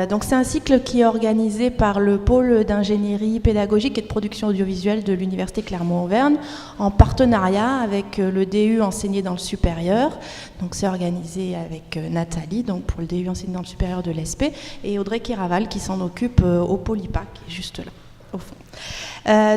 Donc c'est un cycle qui est organisé par le pôle d'ingénierie pédagogique et de production audiovisuelle de l'Université Clermont-Auvergne en partenariat avec le DU enseigné dans le supérieur. Donc c'est organisé avec Nathalie, donc pour le DU enseigné dans le supérieur de l'ESP, et Audrey Kiraval qui s'en occupe au pôle IPA, qui est juste là, au fond.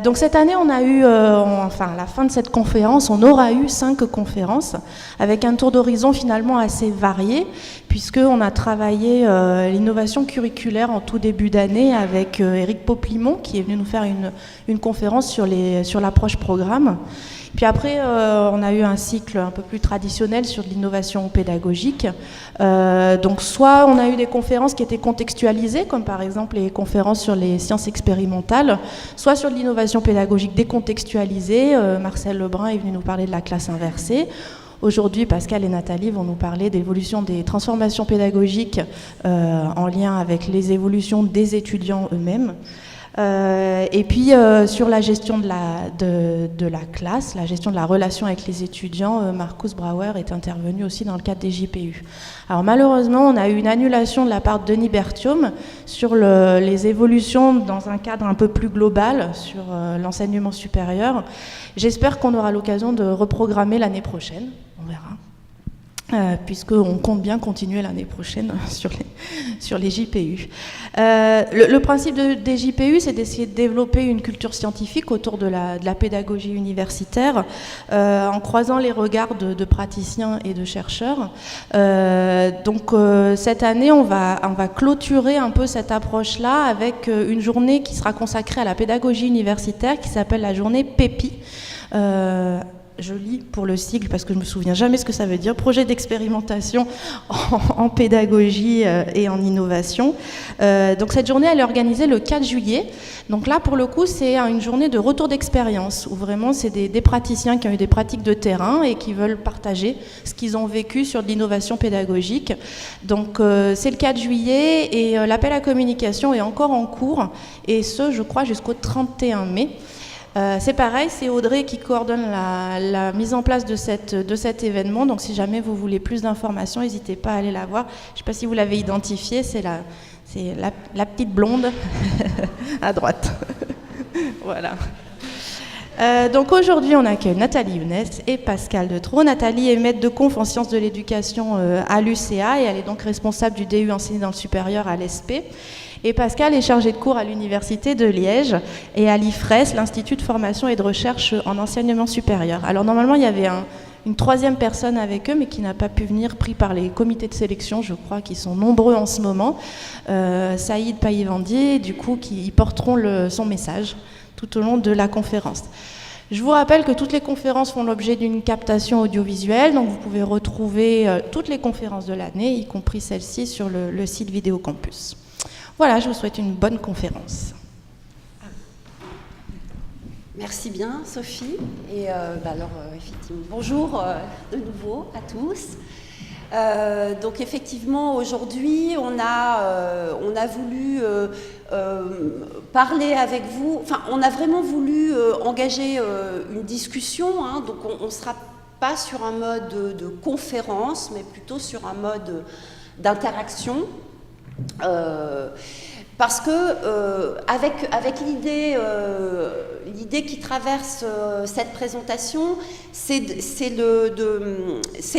Donc cette année, on a eu, enfin à la fin de cette conférence, on aura eu 5 conférences avec un tour d'horizon finalement assez varié, puisqu'on a travaillé l'innovation curriculaire en tout début d'année avec Éric Poplimont qui est venu nous faire une conférence sur l'approche programme. Puis après, on a eu un cycle un peu plus traditionnel sur de l'innovation pédagogique. Donc soit on a eu des conférences qui étaient contextualisées, comme par exemple les conférences sur les sciences expérimentales, soit sur de l'innovation pédagogique décontextualisée. Marcel Lebrun est venu nous parler de la classe inversée. Aujourd'hui, Pascal et Nathalie vont nous parler d'évolution des transformations pédagogiques en lien avec les évolutions des étudiants eux-mêmes. Et puis sur la gestion de la classe, la gestion de la relation avec les étudiants, Marcus Brauer est intervenu aussi dans le cadre des JPU. Alors malheureusement, on a eu une annulation de la part de Denis Berthiaume sur les évolutions dans un cadre un peu plus global sur l'enseignement supérieur. J'espère qu'on aura l'occasion de reprogrammer l'année prochaine, on verra. Puisqu'on compte bien continuer l'année prochaine sur les JPU. Le principe des JPU, c'est d'essayer de développer une culture scientifique autour de la pédagogie universitaire, en croisant les regards de praticiens et de chercheurs. Donc cette année, on va clôturer un peu cette approche-là avec une journée qui sera consacrée à la pédagogie universitaire, qui s'appelle la journée PEPI. Je lis pour le sigle parce que je ne me souviens jamais ce que ça veut dire, projet d'expérimentation en pédagogie et en innovation. Donc cette journée, elle est organisée le 4 juillet. Donc là, pour le coup, c'est une journée de retour d'expérience, où vraiment c'est des praticiens qui ont eu des pratiques de terrain et qui veulent partager ce qu'ils ont vécu sur de l'innovation pédagogique. Donc c'est le 4 juillet et l'appel à communication est encore en cours, et ce, je crois, jusqu'au 31 mai. C'est pareil, c'est Audrey qui coordonne la mise en place de cet événement. Donc si jamais vous voulez plus d'informations, n'hésitez pas à aller la voir. Je ne sais pas si vous l'avez identifiée, c'est la petite blonde à droite. Voilà. Donc aujourd'hui, on accueille Nathalie Younes et Pascal Detreau. Nathalie est maître de conf en sciences de l'éducation à l'UCA et elle est donc responsable du DU enseigné dans le supérieur à l'ESP. Et Pascal est chargé de cours à l'Université de Liège et à l'IFRES, l'Institut de formation et de recherche en enseignement supérieur. Alors normalement, il y avait une troisième personne avec eux, mais qui n'a pas pu venir, pris par les comités de sélection, je crois, qui sont nombreux en ce moment. Saïd Païvandier, du coup, qui porteront son message tout au long de la conférence. Je vous rappelle que toutes les conférences font l'objet d'une captation audiovisuelle, donc vous pouvez retrouver toutes les conférences de l'année, y compris celle-ci, sur le site Vidéo Campus. Voilà, je vous souhaite une bonne conférence. Merci bien, Sophie. Et effectivement, bonjour de nouveau à tous. Donc effectivement, aujourd'hui, on a voulu parler avec vous. Enfin, on a vraiment voulu engager une discussion. Hein, donc on ne sera pas sur un mode de conférence, mais plutôt sur un mode d'interaction. Parce que avec l'idée qui traverse cette présentation, c'est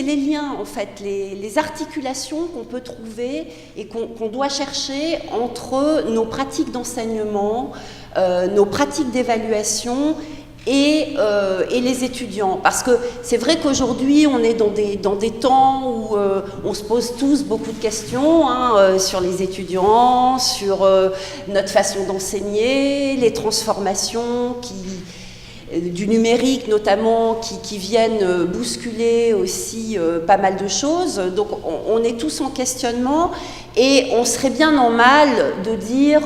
les liens en fait, les articulations qu'on peut trouver et qu'on doit chercher entre nos pratiques d'enseignement, nos pratiques d'évaluation et les étudiants. Parce que c'est vrai qu'aujourd'hui, on est dans des temps où on se pose tous beaucoup de questions sur les étudiants, sur notre façon d'enseigner, les transformations du numérique notamment qui viennent bousculer aussi pas mal de choses. Donc on est tous en questionnement et on serait bien en mal de dire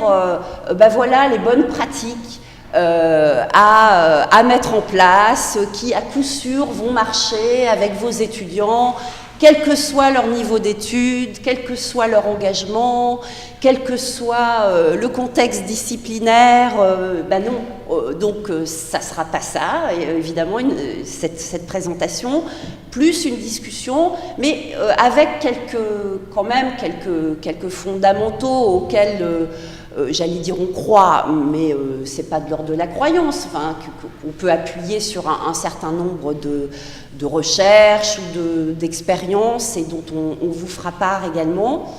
voilà les bonnes pratiques à mettre en place, qui à coup sûr vont marcher avec vos étudiants quel que soit leur niveau d'études, quel que soit leur engagement, quel que soit le contexte disciplinaire, ben non, donc ça sera pas ça, évidemment, cette présentation, plus une discussion, mais avec quand même quelques fondamentaux auxquels j'allais dire on croit, mais c'est pas de l'ordre de la croyance, enfin, qu'on peut appuyer sur un certain nombre de recherches ou d'expériences et dont on vous fera part également,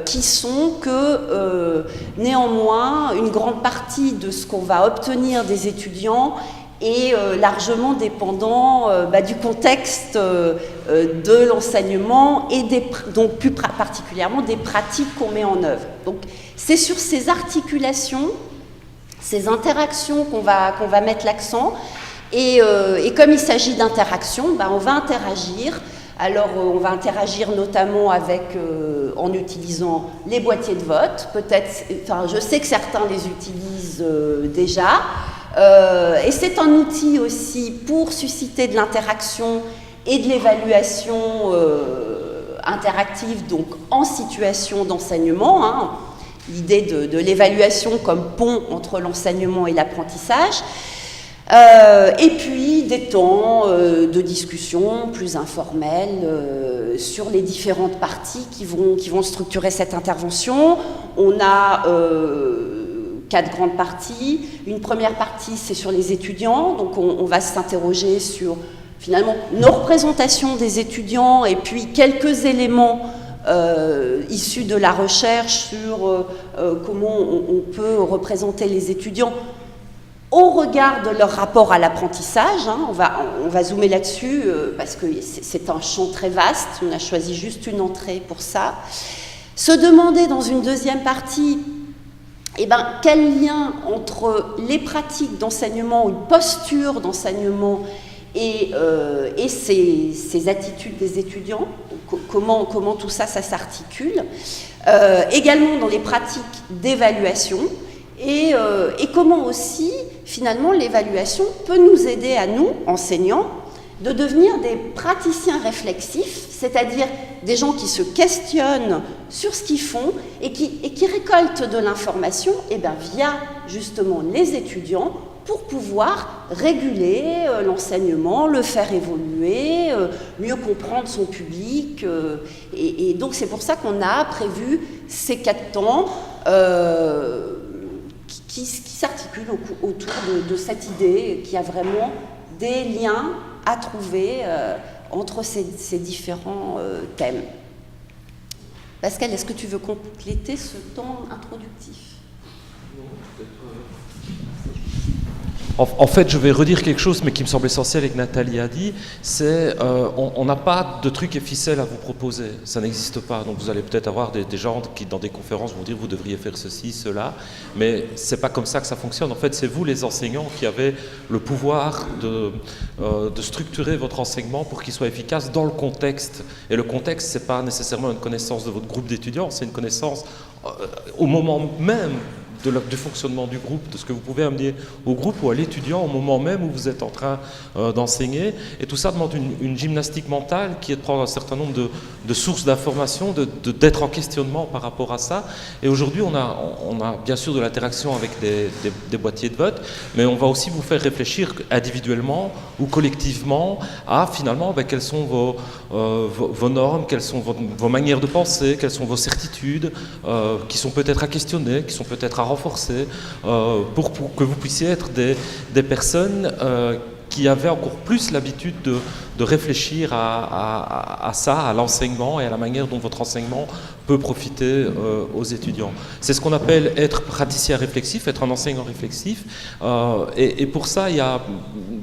qui sont que néanmoins une grande partie de ce qu'on va obtenir des étudiants est largement dépendant du contexte de l'enseignement et donc plus particulièrement des pratiques qu'on met en œuvre. Donc c'est sur ces articulations, ces interactions qu'on va mettre l'accent. Et comme il s'agit d'interaction, on va interagir. Alors, on va interagir notamment en utilisant les boîtiers de vote. Je sais que certains les utilisent déjà. Et c'est un outil aussi pour susciter de l'interaction et de l'évaluation interactive, donc en situation d'enseignement. Hein. L'idée de l'évaluation comme pont entre l'enseignement et l'apprentissage. Et puis des temps de discussion plus informels sur les différentes parties qui vont structurer cette intervention. On a 4 grandes parties. Une première partie, c'est sur les étudiants, donc on va s'interroger sur finalement nos représentations des étudiants et puis quelques éléments issus de la recherche sur comment on peut représenter les étudiants au regard de leur rapport à l'apprentissage. Hein. On va zoomer là-dessus parce que c'est un champ très vaste, on a choisi juste une entrée pour ça. Se demander dans une deuxième partie quel lien entre les pratiques d'enseignement ou une posture d'enseignement et ces attitudes des étudiants, comment tout ça s'articule. Également dans les pratiques d'évaluation et comment aussi, finalement, l'évaluation peut nous aider à nous, enseignants, de devenir des praticiens réflexifs, c'est-à-dire des gens qui se questionnent sur ce qu'ils font et qui récoltent de l'information via justement les étudiants pour pouvoir réguler l'enseignement, le faire évoluer, mieux comprendre son public. Et donc c'est pour ça qu'on a prévu ces 4 temps qui s'articulent autour de cette idée qui a vraiment des liens à trouver entre ces différents thèmes. Pascal, est-ce que tu veux compléter ce temps introductif ? En fait, je vais redire quelque chose, mais qui me semble essentiel et que Nathalie a dit, c'est on n'a pas de trucs et ficelles à vous proposer, ça n'existe pas. Donc vous allez peut-être avoir des gens qui, dans des conférences, vont dire vous devriez faire ceci, cela, mais c'est pas comme ça que ça fonctionne. En fait, c'est vous, les enseignants, qui avez le pouvoir de structurer votre enseignement pour qu'il soit efficace dans le contexte. Et le contexte, c'est pas nécessairement une connaissance de votre groupe d'étudiants, c'est une connaissance au moment même du fonctionnement du groupe, de ce que vous pouvez amener au groupe ou à l'étudiant au moment même où vous êtes en train d'enseigner. Et tout ça demande une gymnastique mentale qui est de prendre un certain nombre de sources d'informations, d'être en questionnement par rapport à ça. Et aujourd'hui, on a bien sûr de l'interaction avec des boîtiers de vote, mais on va aussi vous faire réfléchir individuellement ou collectivement à finalement quelles sont vos normes, quelles sont vos manières de penser, quelles sont vos certitudes, qui sont peut-être à questionner, qui sont peut-être à renforcer, pour que vous puissiez être des personnes qui avaient encore plus l'habitude de réfléchir à ça, à l'enseignement et à la manière dont votre enseignement peut profiter aux étudiants. C'est ce qu'on appelle être praticien réflexif, être un enseignant réflexif. Et pour ça, il y a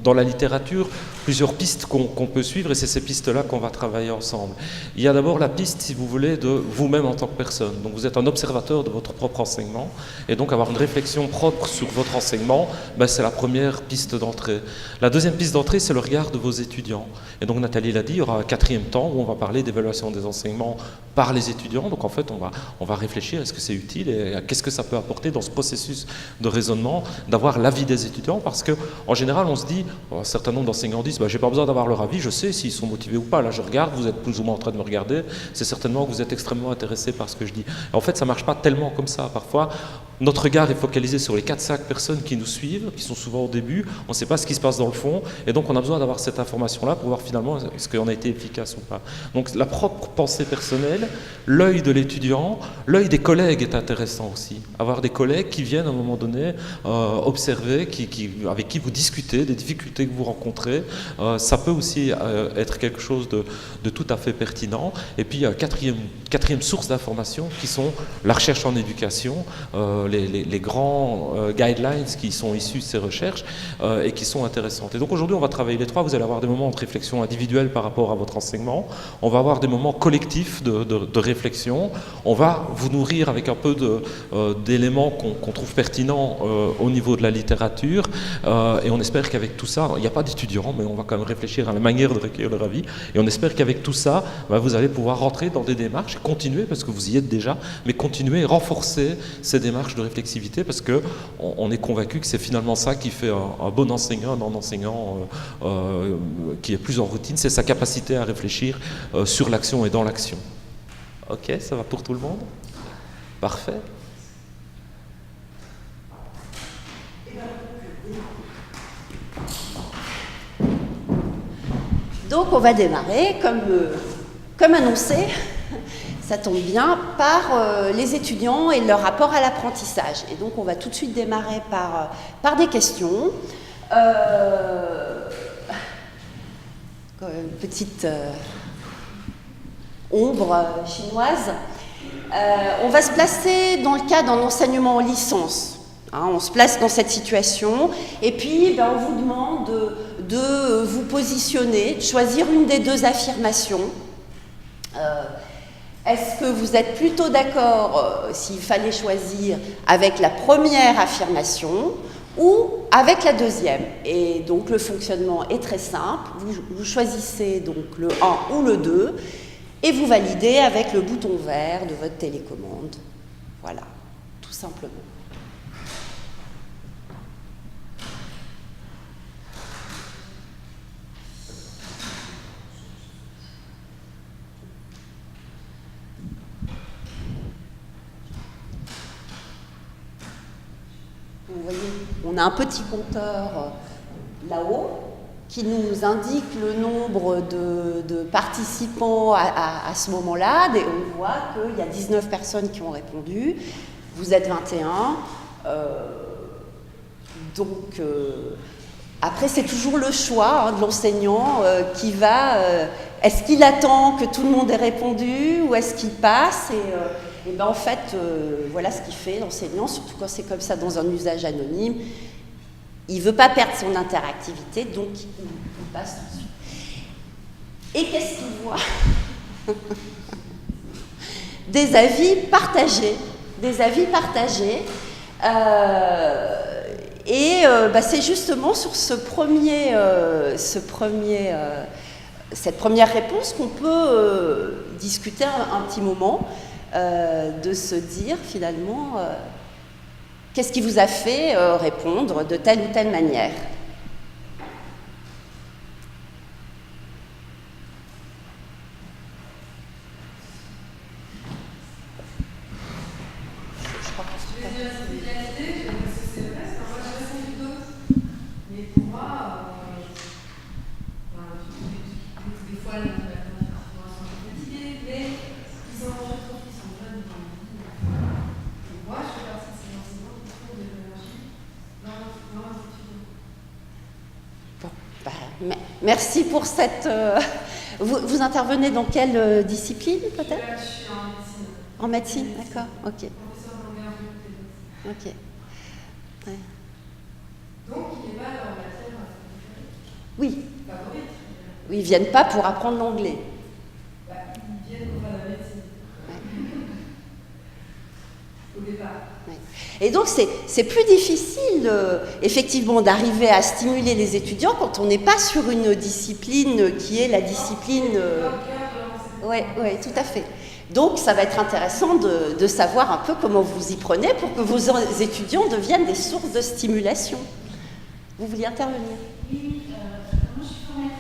dans la littérature plusieurs pistes qu'on peut suivre, et c'est ces pistes-là qu'on va travailler ensemble. Il y a d'abord la piste, si vous voulez, de vous-même en tant que personne. Donc vous êtes un observateur de votre propre enseignement, et donc avoir une réflexion propre sur votre enseignement, c'est la première piste d'entrée. La deuxième piste d'entrée, c'est le regard de vos étudiants. Et donc Nathalie l'a dit, il y aura un 4e temps où on va parler d'évaluation des enseignements par les étudiants. Donc en fait, on va réfléchir, est-ce que c'est utile et qu'est-ce que ça peut apporter dans ce processus de raisonnement, d'avoir l'avis des étudiants, parce qu'en général, on se dit, un certain nombre d'enseignants disent, ben, j'ai pas besoin d'avoir leur avis, je sais s'ils sont motivés ou pas. Là, je regarde, vous êtes plus ou moins en train de me regarder, c'est certainement que vous êtes extrêmement intéressé par ce que je dis. Et en fait, ça marche pas tellement comme ça. Parfois, notre regard est focalisé sur les 4-5 personnes qui nous suivent, qui sont souvent au début, on ne sait pas ce qui se passe dans le fond, et donc on a besoin d'avoir cette information-là pour voir finalement est-ce qu'on a été efficace ou pas. Donc la propre pensée personnelle, l'œil de l'étudiant, l'œil des collègues est intéressant aussi. Avoir des collègues qui viennent à un moment donné observer, avec qui vous discutez des difficultés que vous rencontrez, ça peut aussi être quelque chose de tout à fait pertinent. Et puis quatrième source d'information qui sont la recherche en éducation, les grands guidelines qui sont issus de ces recherches et qui sont intéressantes. Et donc aujourd'hui, on va travailler les trois. Vous allez avoir des moments de réflexion individuelle par rapport à votre enseignement. On va avoir des moments collectifs de réflexion. On va vous nourrir avec un peu d'éléments qu'on trouve pertinents au niveau de la littérature. Et on espère qu'avec tout ça, il n'y a pas d'étudiants, mais on va quand même réfléchir à la manière de recueillir leur avis. Et on espère qu'avec tout ça, vous allez pouvoir rentrer dans des démarches, continuer, parce que vous y êtes déjà, mais continuer et renforcer ces démarches de réflexivité, parce qu'on est convaincu que c'est finalement ça qui fait un bon enseignant, un enseignant qui est plus en routine, c'est sa capacité à réfléchir sur l'action et dans l'action. Ok, ça va pour tout le monde? Parfait. Donc on va démarrer, comme annoncé, ça tombe bien, par les étudiants et leur rapport à l'apprentissage. Et donc on va tout de suite démarrer par des questions. Une petite ombre chinoise. On va se placer dans le cas d'un enseignement en licence. On se place dans cette situation et puis on vous demande de vous positionner, de choisir une des deux affirmations. Est-ce que vous êtes plutôt d'accord, s'il fallait choisir, avec la première affirmation ou avec la deuxième? Et donc le fonctionnement est très simple, vous choisissez donc le 1 ou le 2 et vous validez avec le bouton vert de votre télécommande. Voilà, tout simplement. Vous voyez, on a un petit compteur là-haut qui nous indique le nombre de participants à ce moment-là. On voit qu'il y a 19 personnes qui ont répondu. Vous êtes 21. Après, c'est toujours le choix de l'enseignant qui va... est-ce qu'il attend que tout le monde ait répondu ou est-ce qu'il passe et en fait, voilà ce qu'il fait, l'enseignant, surtout quand c'est comme ça dans un usage anonyme. Il ne veut pas perdre son interactivité, donc il passe tout de suite. Et qu'est-ce qu'il voit? Des avis partagés. Des avis partagés. C'est justement sur cette première réponse qu'on peut discuter un petit moment. De se dire finalement qu'est-ce qui vous a fait répondre de telle ou telle manière. Je crois que merci pour cette... Vous intervenez dans quelle discipline, peut-être? Je suis en médecine. En médecine, d'accord, ok. Ok. Ouais. Donc, il n'est pas dans la matière oui. favorite. Oui, ils ne viennent pas pour apprendre l'anglais. Ils viennent pour faire la médecine. Au départ. Ouais. Et donc, c'est plus difficile, effectivement, d'arriver à stimuler les étudiants quand on n'est pas sur une discipline qui est la discipline... Oui, tout à fait. Donc, ça va être intéressant de savoir un peu comment vous y prenez pour que vos étudiants deviennent des sources de stimulation. Vous vouliez intervenir? Oui, moi je suis formatrice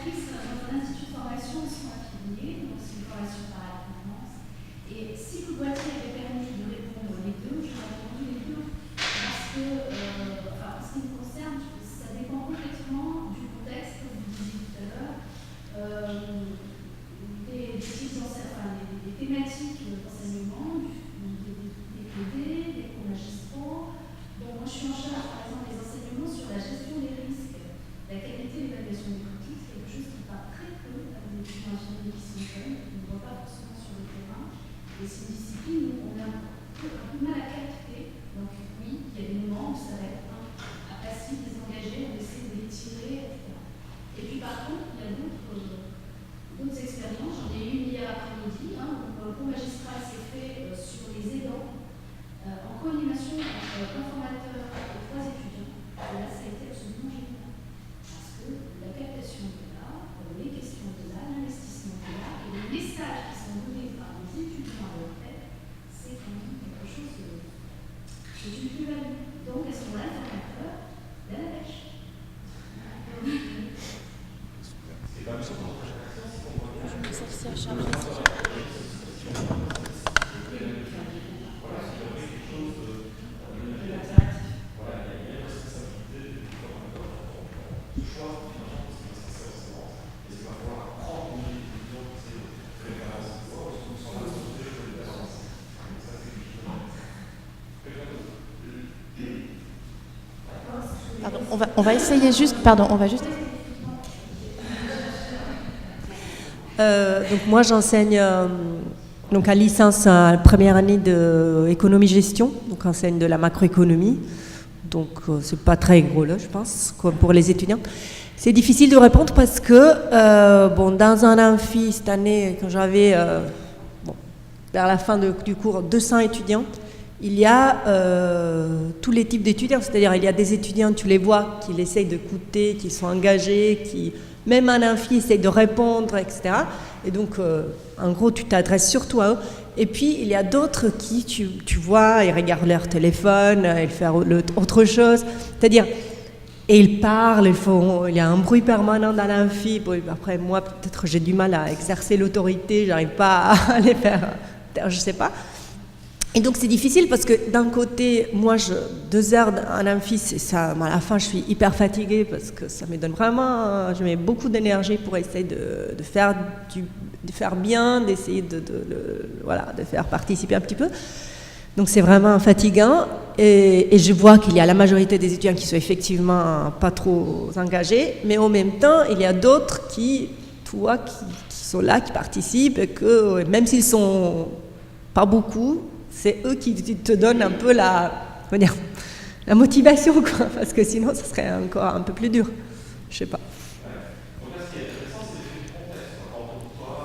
On va essayer juste, pardon, on va juste... Donc moi j'enseigne donc à licence à la première année d'économie-gestion, donc j'enseigne de la macroéconomie, donc c'est pas très gros là je pense, comme pour les étudiants. C'est difficile de répondre parce que dans un amphi cette année quand j'avais vers la fin du cours 200 étudiants, il y a tous les types d'étudiants, c'est-à-dire il y a des étudiants, tu les vois, qui essayent d'écouter, qui sont engagés, qui même un amphi essaye de répondre, etc. Et donc, en gros, tu t'adresses surtout à eux. Et puis, il y a d'autres qui, tu vois, ils regardent leur téléphone, ils font autre chose. C'est-à-dire, et ils parlent, il y a un bruit permanent dans l'amphi. Bon, après, moi, peut-être j'ai du mal à exercer l'autorité, j'arrive pas à les faire, je sais pas. Et donc c'est difficile parce que d'un côté, moi, 2 heures en amphi, ça, à la fin, je suis hyper fatiguée parce que ça me donne vraiment, je mets beaucoup d'énergie pour essayer de faire bien, d'essayer de faire participer un petit peu. Donc c'est vraiment fatigant et je vois qu'il y a la majorité des étudiants qui sont effectivement pas trop engagés, mais en même temps, il y a d'autres qui sont là, qui participent et que même s'ils sont pas beaucoup, c'est eux qui te donnent un peu la motivation, quoi, parce que sinon, ça serait encore un peu plus dur. Je sais pas. Donc là, ce qui est intéressant, c'est l'effet du contexte. Quand on voit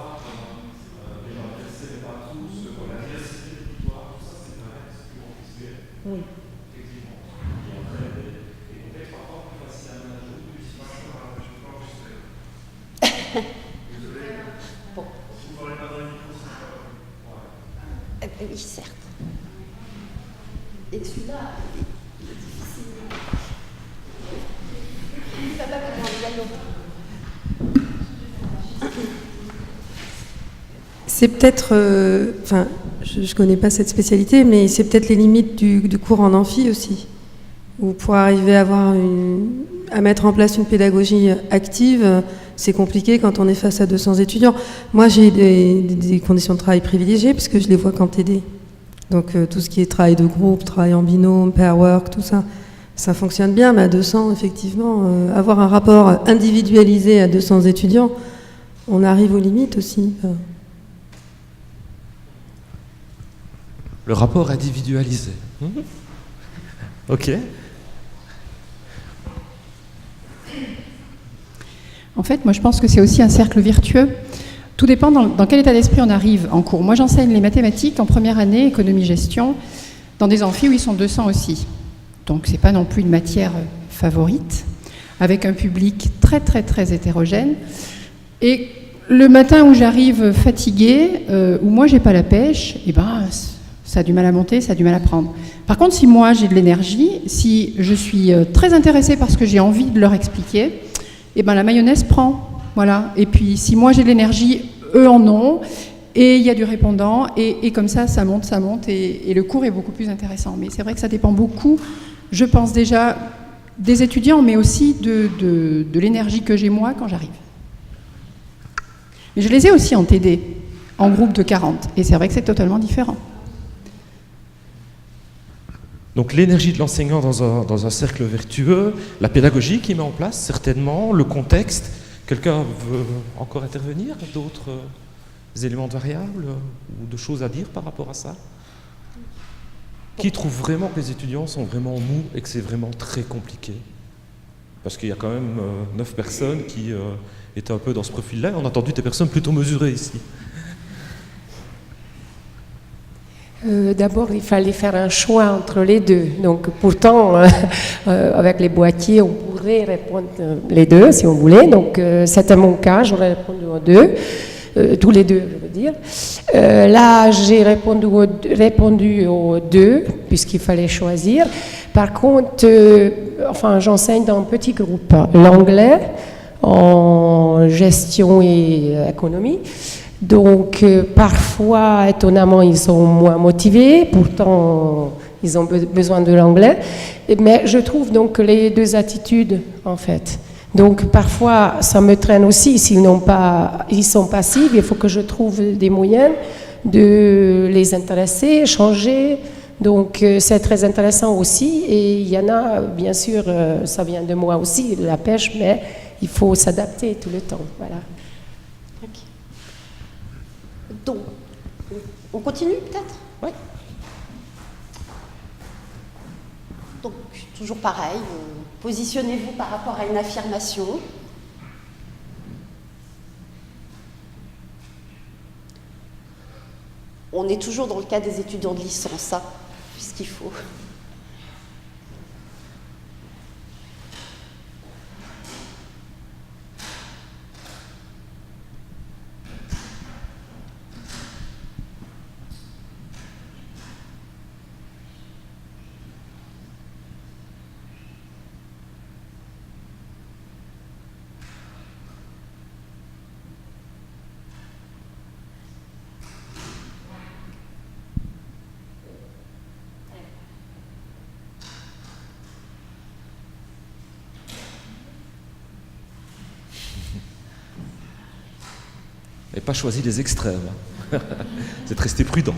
les gens intéressés, mais pas tous, la diversité des territoires, tout ça, c'est vrai, c'est plus compliqué. Oui. Effectivement. Il y a des contextes parfois plus faciles à manager, plus difficiles à manager. Je pense que c'est... Désolé. Bon. Si vous ne parlez pas dans les micros, c'est pas... Ouais. Oui, certes. Et celui-là, il est difficile. Ça va comment c'est peut-être, je ne connais pas cette spécialité, mais c'est peut-être les limites du cours en amphi aussi, où pour arriver à mettre en place une pédagogie active, c'est compliqué quand on est face à 200 étudiants. Moi, j'ai des conditions de travail privilégiées, parce que je les vois qu'en TD. Donc tout ce qui est travail de groupe, travail en binôme, pair work, tout ça, ça fonctionne bien, mais à 200, effectivement, avoir un rapport individualisé à 200 étudiants, on arrive aux limites aussi. Le rapport individualisé. Ok. En fait, moi je pense que c'est aussi un cercle vertueux. Tout dépend dans quel état d'esprit on arrive en cours. Moi j'enseigne les mathématiques en première année, économie-gestion, dans des amphis où ils sont 200 aussi. Donc c'est pas non plus une matière favorite, avec un public très très très hétérogène. Et le matin où j'arrive fatiguée, où moi j'ai pas la pêche, et ça a du mal à monter, ça a du mal à prendre. Par contre, si moi j'ai de l'énergie, si je suis très intéressée par ce que j'ai envie de leur expliquer, la mayonnaise prend. Voilà. Et puis, si moi j'ai de l'énergie, eux en ont, et il y a du répondant, et comme ça monte, et le cours est beaucoup plus intéressant. Mais c'est vrai que ça dépend beaucoup, je pense déjà, des étudiants, mais aussi de l'énergie que j'ai moi quand j'arrive. Mais je les ai aussi en TD, en groupe de 40, et c'est vrai que c'est totalement différent. Donc l'énergie de l'enseignant dans un cercle vertueux, la pédagogie qu'il met en place, certainement, le contexte. Quelqu'un veut encore intervenir? D'autres éléments de variables ou de choses à dire par rapport à ça? Qui trouve vraiment que les étudiants sont vraiment mous et que c'est vraiment très compliqué? Parce qu'il y a quand même 9 personnes qui étaient un peu dans ce profil-là. On a entendu des personnes plutôt mesurées ici. D'abord, il fallait faire un choix entre les deux. Donc, pourtant, avec les boîtiers, on pourrait répondre les deux, si on voulait. Donc, c'était mon cas, j'aurais répondu aux deux. Tous les deux, je veux dire. Là, j'ai répondu aux deux, puisqu'il fallait choisir. Par contre, j'enseigne dans un petit groupe. L'anglais, en gestion et économie. Donc, parfois, étonnamment, ils sont moins motivés, pourtant, ils ont besoin de l'anglais. Mais je trouve donc les deux attitudes, en fait. Donc, parfois, ça me traîne aussi. Ils sont passifs, il faut que je trouve des moyens de les intéresser, changer, Donc c'est très intéressant aussi. Et il y en a, bien sûr, ça vient de moi aussi, la pêche, mais il faut s'adapter tout le temps. Voilà. Ok. Donc, on continue peut-être? Oui. Donc, toujours pareil, positionnez-vous par rapport à une affirmation. On est toujours dans le cas des étudiants de licence, hein, puisqu'il faut. Et pas choisi les extrêmes. Vous êtes resté prudent.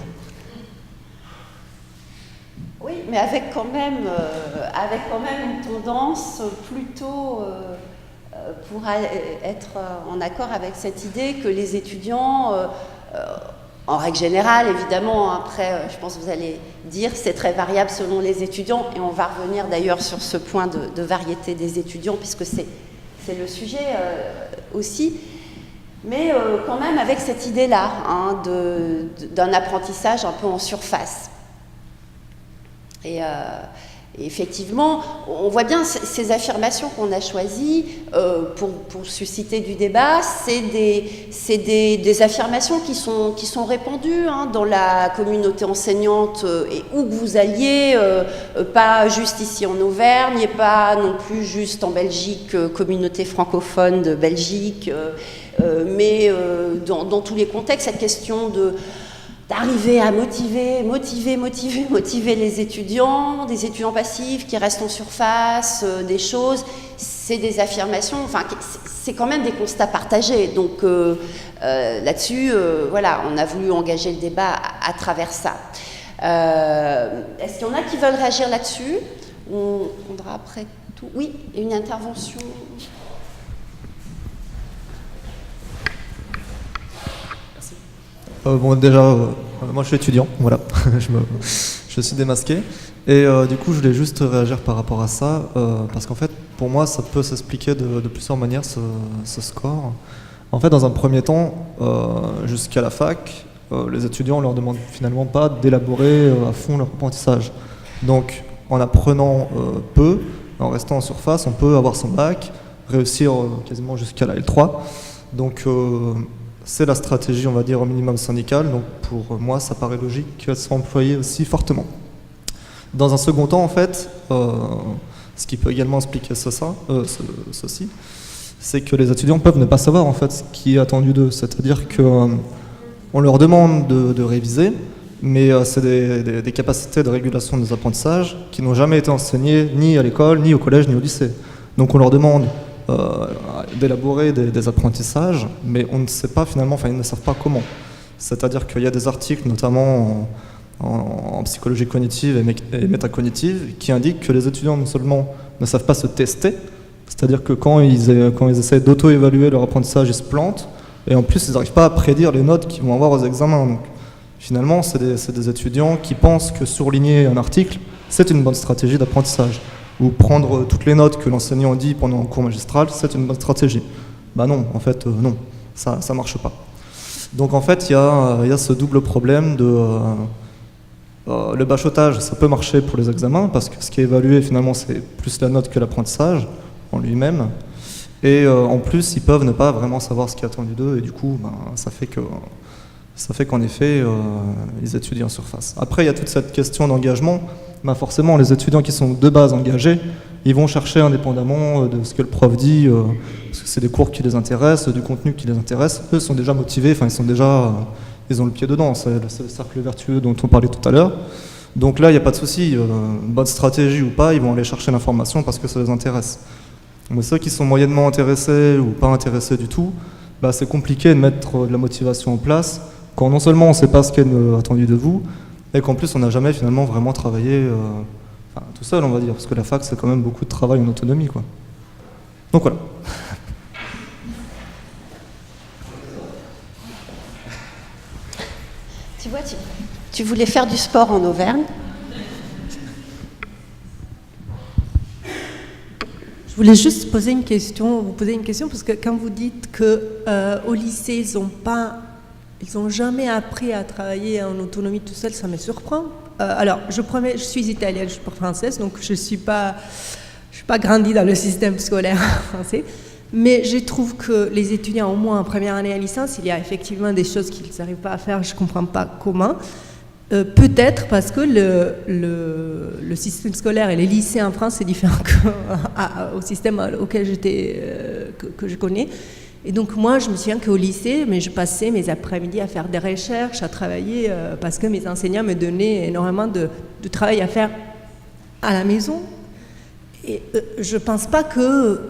Oui, mais avec quand même une tendance plutôt pour être en accord avec cette idée que les étudiants, en règle générale, évidemment, après, je pense que vous allez dire, c'est très variable selon les étudiants, et on va revenir d'ailleurs sur ce point de variété des étudiants, puisque c'est le sujet aussi. Mais quand même avec cette idée-là, hein, d'un apprentissage un peu en surface. Et effectivement, on voit bien ces affirmations qu'on a choisies pour susciter du débat, c'est des affirmations qui sont répandues, hein, dans la communauté enseignante et où que vous alliez, pas juste ici en Auvergne, et pas non plus juste en Belgique, communauté francophone de Belgique, mais dans tous les contextes, cette question d'arriver à motiver les étudiants, des étudiants passifs qui restent en surface, des choses, c'est des affirmations, enfin, c'est quand même des constats partagés. Donc là-dessus, voilà, on a voulu engager le débat à travers ça. Est-ce qu'il y en a qui veulent réagir là-dessus? On prendra après tout. Oui, une intervention. Bon, déjà, moi je suis étudiant, voilà, je suis démasqué. Et du coup, je voulais juste réagir par rapport à ça, parce qu'en fait, pour moi, ça peut s'expliquer de plusieurs manières, ce score. En fait, dans un premier temps, jusqu'à la fac, les étudiants, on leur demande finalement pas d'élaborer à fond leur apprentissage. Donc, en apprenant peu, en restant en surface, on peut avoir son bac, réussir quasiment jusqu'à la L3. Donc, c'est la stratégie, on va dire, au minimum syndicale. Donc pour moi, ça paraît logique qu'elle soit employée aussi fortement. Dans un second temps, en fait, ce qui peut également expliquer ceci, c'est que les étudiants peuvent ne pas savoir en fait ce qui est attendu d'eux. C'est-à-dire qu'on leur demande de réviser, mais c'est des capacités de régulation des apprentissages qui n'ont jamais été enseignées ni à l'école, ni au collège, ni au lycée. Donc on leur demande d'élaborer des apprentissages, mais on ne sait pas finalement, enfin ils ne savent pas comment. C'est-à-dire qu'il y a des articles, notamment en psychologie cognitive et métacognitive, qui indiquent que les étudiants non seulement ne savent pas se tester, c'est-à-dire que quand ils essaient d'auto-évaluer leur apprentissage, ils se plantent, et en plus ils n'arrivent pas à prédire les notes qu'ils vont avoir aux examens. Donc, finalement, c'est des étudiants qui pensent que surligner un article, c'est une bonne stratégie d'apprentissage. Ou prendre toutes les notes que l'enseignant dit pendant un cours magistral, c'est une bonne stratégie. Bah non, en fait, non, ça marche pas. Donc en fait, il y a ce double problème le bachotage, ça peut marcher pour les examens, parce que ce qui est évalué, finalement, c'est plus la note que l'apprentissage en lui-même. Et en plus, ils peuvent ne pas vraiment savoir ce qui est attendu d'eux, et du coup, ça fait qu'en effet, ils étudient en surface. Après, il y a toute cette question d'engagement. Forcément, les étudiants qui sont de base engagés, ils vont chercher indépendamment de ce que le prof dit, parce que c'est des cours qui les intéressent, du contenu qui les intéresse. Eux sont déjà motivés, enfin ils ont le pied dedans, c'est le cercle vertueux dont on parlait tout à l'heure. Donc là, il n'y a pas de souci, bonne stratégie ou pas, ils vont aller chercher l'information parce que ça les intéresse. Mais ceux qui sont moyennement intéressés ou pas intéressés du tout, c'est compliqué de mettre de la motivation en place quand non seulement on ne sait pas ce qui est attendu de vous, et qu'en plus on n'a jamais finalement vraiment travaillé tout seul, on va dire, parce que la fac c'est quand même beaucoup de travail en autonomie, quoi. Donc voilà. Tu vois, tu voulais faire du sport en Auvergne. Je voulais juste vous poser une question, parce que quand vous dites qu'au lycée, ils n'ont jamais appris à travailler en autonomie tout seul, ça me surprend. Alors, je suis italienne, je suis pas française, donc je suis pas grandie dans le système scolaire français. Mais je trouve que les étudiants, au moins en première année à licence, il y a effectivement des choses qu'ils n'arrivent pas à faire, je ne comprends pas comment. Peut-être parce que le système scolaire et les lycées en France, c'est différent au système auquel que je connais. Et donc moi, je me souviens qu'au lycée, je passais mes après-midi à faire des recherches, à travailler, parce que mes enseignants me donnaient énormément de travail à faire à la maison. Et je pense pas que...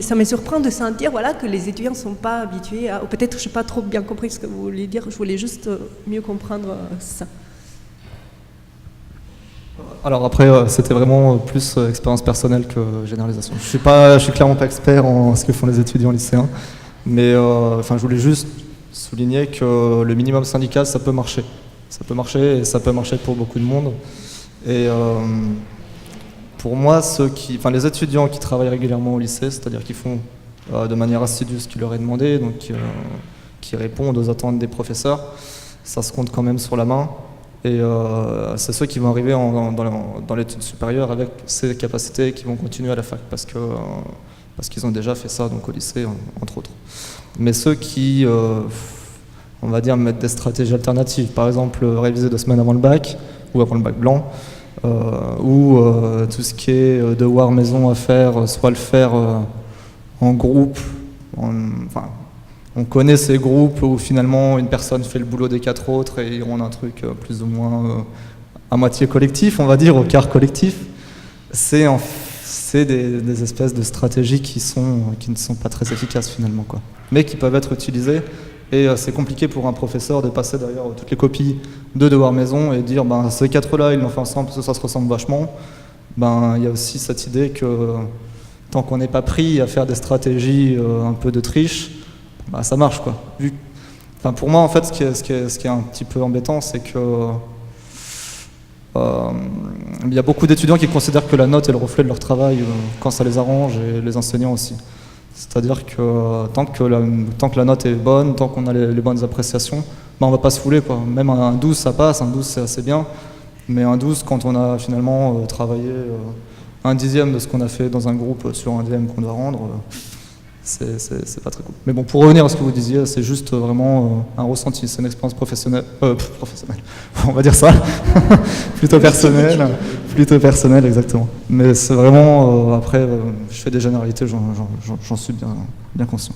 ça me surprend de sentir que les étudiants ne sont pas habitués à... Ou peut-être que je n'ai pas trop bien compris ce que vous vouliez dire, je voulais juste mieux comprendre ça. Alors après, c'était vraiment plus expérience personnelle que généralisation. Je suis clairement pas expert en ce que font les étudiants lycéens, mais je voulais juste souligner que le minimum syndical, ça peut marcher. Ça peut marcher, et ça peut marcher pour beaucoup de monde. Et pour moi, les étudiants qui travaillent régulièrement au lycée, c'est-à-dire qui font de manière assidue ce qui leur est demandé, donc qui répondent aux attentes des professeurs, ça se compte quand même sur la main. Et c'est ceux qui vont arriver dans l'étude supérieure avec ces capacités et qui vont continuer à la fac parce qu'ils ont déjà fait ça donc au lycée, entre autres. Mais ceux qui, on va dire, mettent des stratégies alternatives, par exemple réviser 2 semaines avant le bac ou avant le bac blanc, ou tout ce qui est devoir maison à faire, soit le faire en groupe, on connaît ces groupes où finalement une personne fait le boulot des 4 autres et on a un truc plus ou moins à moitié collectif, on va dire, au quart collectif. C'est des espèces de stratégies qui ne sont pas très efficaces finalement, quoi. Mais qui peuvent être utilisées. Et c'est compliqué pour un professeur de passer derrière toutes les copies de devoirs maison et dire ces 4-là, ils l'ont fait ensemble parce que ça se ressemble vachement. Il y a aussi cette idée que tant qu'on n'est pas pris à faire des stratégies un peu de triche, ça marche, quoi. Pour moi, en fait, ce qui est un petit peu embêtant, c'est que il y a beaucoup d'étudiants qui considèrent que la note est le reflet de leur travail quand ça les arrange, et les enseignants aussi. C'est-à-dire que tant que la note est bonne, tant qu'on a les bonnes appréciations, on va pas se fouler, quoi. Même un 12, ça passe, un 12, c'est assez bien. Mais un 12, quand on a finalement travaillé un dixième de ce qu'on a fait dans un groupe sur un dixième qu'on doit rendre, c'est pas très cool. Mais bon, pour revenir à ce que vous disiez, c'est juste vraiment un ressenti, c'est une expérience professionnelle, on va dire ça, plutôt personnelle, exactement. Mais c'est vraiment, après, je fais des généralités, j'en suis bien conscient.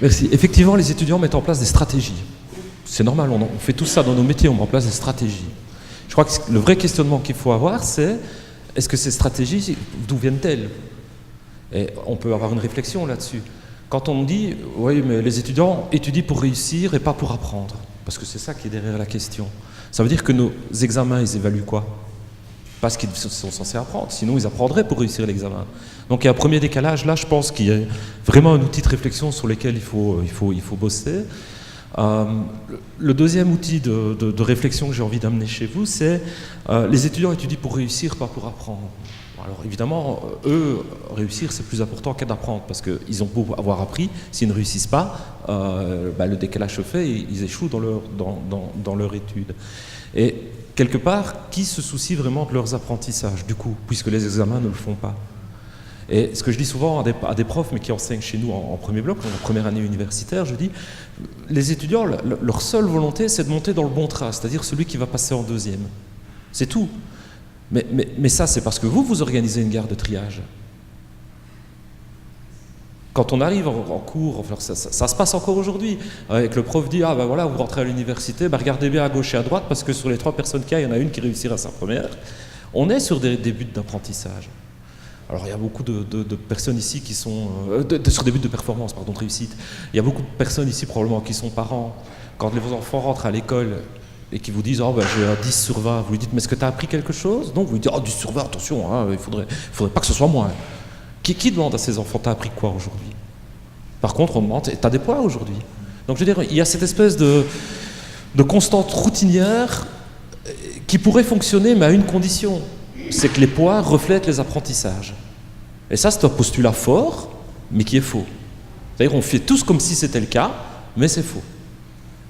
Merci. Effectivement, les étudiants mettent en place des stratégies. C'est normal, on fait tout ça dans nos métiers, on met en place des stratégies. Je crois que le vrai questionnement qu'il faut avoir, c'est est-ce que ces stratégies, d'où viennent-elles ? Et on peut avoir une réflexion là-dessus. Quand on me dit, oui, mais les étudiants étudient pour réussir et pas pour apprendre, parce que c'est ça qui est derrière la question. Ça veut dire que nos examens, ils évaluent quoi ? Parce qu'ils sont censés apprendre, sinon ils apprendraient pour réussir l'examen. Donc il y a un premier décalage, là je pense qu'il y a vraiment un outil de réflexion sur lequel il faut bosser. Le deuxième outil de réflexion que j'ai envie d'amener chez vous, c'est les étudiants étudient pour réussir, pas pour apprendre. Alors évidemment, eux, réussir c'est plus important qu'à d'apprendre, parce qu'ils ont beau avoir appris, s'ils ne réussissent pas, le décalage se fait et ils échouent dans leur étude. Et quelque part, qui se soucie vraiment de leurs apprentissages, du coup, puisque les examens ne le font pas ? Et ce que je dis souvent à des profs, mais qui enseignent chez nous en premier bloc, en première année universitaire, je dis, les étudiants, leur seule volonté, c'est de monter dans le bon train, c'est-à-dire celui qui va passer en deuxième. C'est tout. Mais ça, c'est parce que vous organisez une gare de triage. Quand on arrive en cours, ça se passe encore aujourd'hui, avec le prof dit, voilà, vous rentrez à l'université, regardez bien à gauche et à droite, parce que sur les 3 personnes qu'il y a, il y en a une qui réussira sa première. On est sur des buts d'apprentissage. Alors il y a beaucoup de personnes ici qui sont, sur des buts de performance, de réussite. Il y a beaucoup de personnes ici probablement qui sont parents. Quand les enfants rentrent à l'école, et qui vous disent oh, ben, j'ai un 10 sur 20, vous lui dites mais est-ce que tu as appris quelque chose? Donc vous lui dites oh 10 sur 20, attention, hein, il faudrait pas que ce soit moins. Qui demande à ses enfants t'as appris quoi aujourd'hui? Par contre on demande t'as des poids aujourd'hui? Donc je veux dire, il y a cette espèce de constante routinière qui pourrait fonctionner mais à une condition, c'est que les poids reflètent les apprentissages. Et ça c'est un postulat fort mais qui est faux. C'est-à-dire on fait tous comme si c'était le cas, mais c'est faux.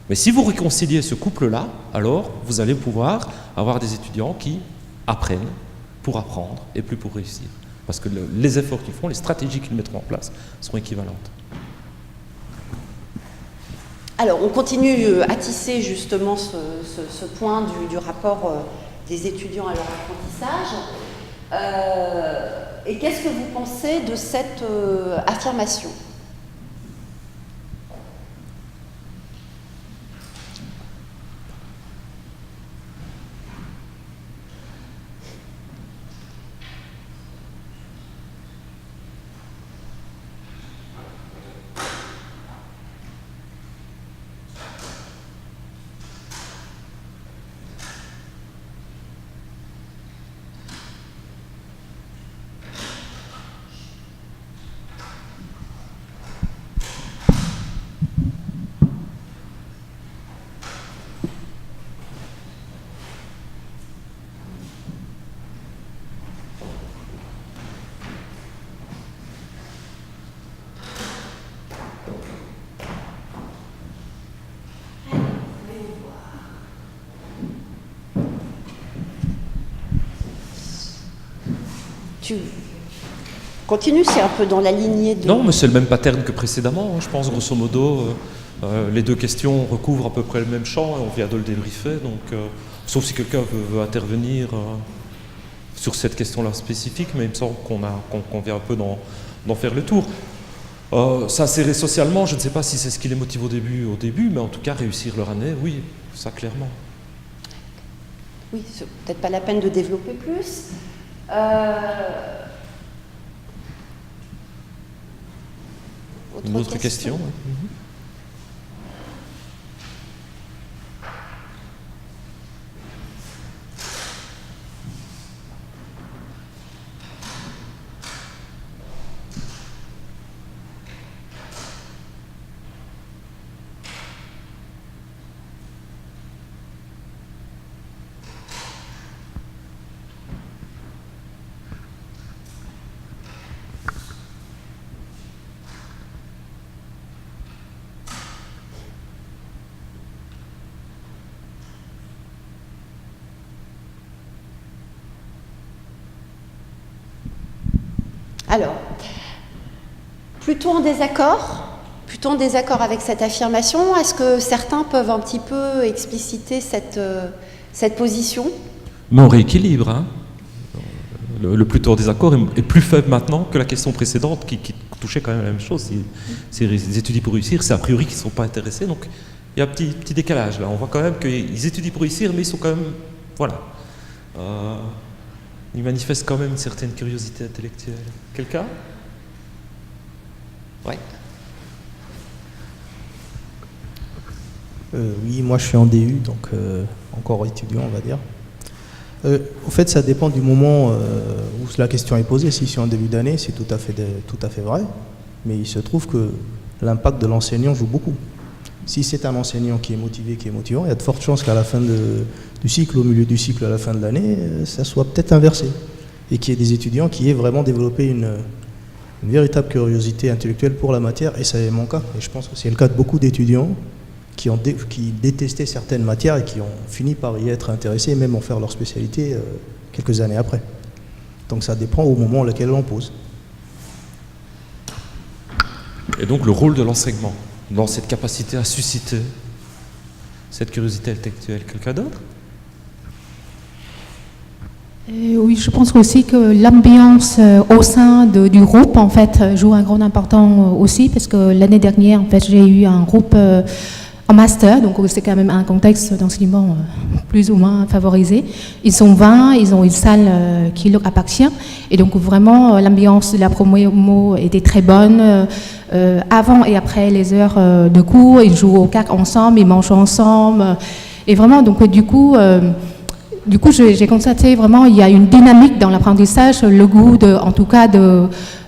Mais si vous réconciliez ce couple-là, alors vous allez pouvoir avoir des étudiants qui apprennent pour apprendre et plus pour réussir. Parce que les efforts qu'ils font, les stratégies qu'ils mettront en place seront équivalentes. Alors, on continue à tisser justement ce point du rapport des étudiants à leur apprentissage. Et qu'est-ce que vous pensez de cette affirmation ? Tu continues, c'est un peu dans la lignée de... Non, mais c'est le même pattern que précédemment, hein, je pense, grosso modo. Les deux questions recouvrent à peu près le même champ, et on vient de le débriefer, donc, sauf si quelqu'un veut intervenir sur cette question-là spécifique, mais il me semble qu'on vient un peu d'en faire le tour. S'insérer socialement, je ne sais pas si c'est ce qui les motive au début, mais en tout cas, réussir leur année, oui, ça clairement. Oui, c'est peut-être pas la peine de développer plus. Une autre question. Alors, plutôt en désaccord avec cette affirmation. Est-ce que certains peuvent un petit peu expliciter cette position ? Mais on rééquilibre. Hein. Le plutôt en désaccord est plus faible maintenant que la question précédente qui touchait quand même la même chose. Si ils étudient pour réussir, c'est a priori qu'ils ne sont pas intéressés. Donc il y a un petit décalage là. On voit quand même qu'ils étudient pour réussir, mais ils sont quand même... Voilà. Ils manifestent quand même une certaine curiosité intellectuelle. Quelqu'un ? Oui. Oui, moi je suis en DU, donc encore étudiant, on va dire. Au fait, ça dépend du moment où la question est posée. Si c'est en début d'année, c'est tout à fait vrai. Mais il se trouve que l'impact de l'enseignant joue beaucoup. Si c'est un enseignant qui est motivé, qui est motivant, il y a de fortes chances qu'à la fin du cycle, au milieu du cycle, à la fin de l'année, ça soit peut-être inversé. Et qu'il y ait des étudiants qui aient vraiment développé une véritable curiosité intellectuelle pour la matière. Et ça est mon cas. Et je pense que c'est le cas de beaucoup d'étudiants qui détestaient certaines matières et qui ont fini par y être intéressés et même en faire leur spécialité quelques années après. Donc ça dépend au moment auquel on pose. Et donc le rôle de l'enseignement dans cette capacité à susciter cette curiosité intellectuelle. Quelqu'un d'autre ? Oui, je pense aussi que l'ambiance au sein du groupe, en fait, joue un grand important aussi, parce que l'année dernière, en fait, j'ai eu un groupe en master, donc c'est quand même un contexte d'enseignement plus ou moins favorisé. Ils sont 20, ils ont une salle qui leur appartient, et donc vraiment l'ambiance de la promo était très bonne. Avant et après les heures de cours, ils jouent aux cartes ensemble, ils mangent ensemble, Et vraiment, donc du coup, j'ai constaté vraiment il y a une dynamique dans l'apprentissage, le goût en tout cas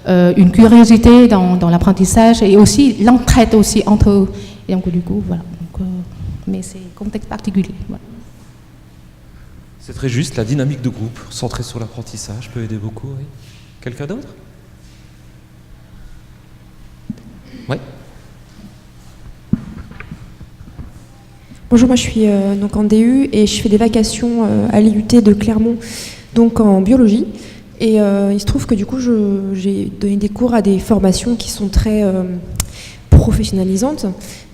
une curiosité dans l'apprentissage et aussi l'entraide aussi entre eux. Et donc du coup, voilà. Donc, mais c'est un contexte particulier. Voilà. C'est très juste, la dynamique de groupe centrée sur l'apprentissage peut aider beaucoup. Oui. Quelqu'un d'autre? Oui. Bonjour, moi je suis donc en DU et je fais des vacations à l'IUT de Clermont, donc en biologie. Et il se trouve que du coup j'ai donné des cours à des formations qui sont très professionnalisantes.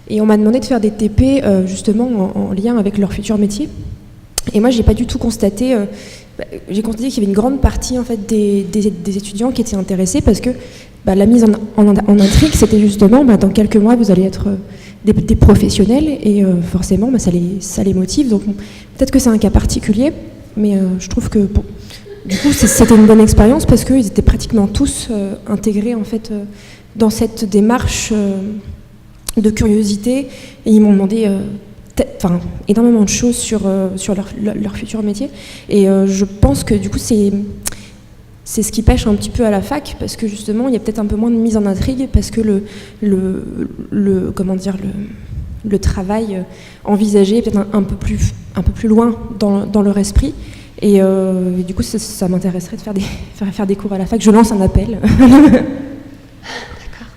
Et on m'a demandé de faire des TP justement en lien avec leur futur métier. Et moi j'ai pas du tout constaté, j'ai constaté qu'il y avait une grande partie en fait des étudiants qui étaient intéressés parce que la mise en intrigue c'était justement dans quelques mois vous allez être des professionnels et forcément ça les motive. Donc peut-être que c'est un cas particulier, mais je trouve que du coup c'était une bonne expérience parce qu'ils étaient pratiquement tous intégrés en fait dans cette démarche de curiosité et ils m'ont demandé énormément de choses sur leur futur métier et je pense que du coup c'est ce qui pêche un petit peu à la fac parce que justement il y a peut-être un peu moins de mise en intrigue parce que le travail envisagé est peut-être un peu plus loin dans leur esprit et du coup ça m'intéresserait de faire des cours à la fac. Je lance un appel.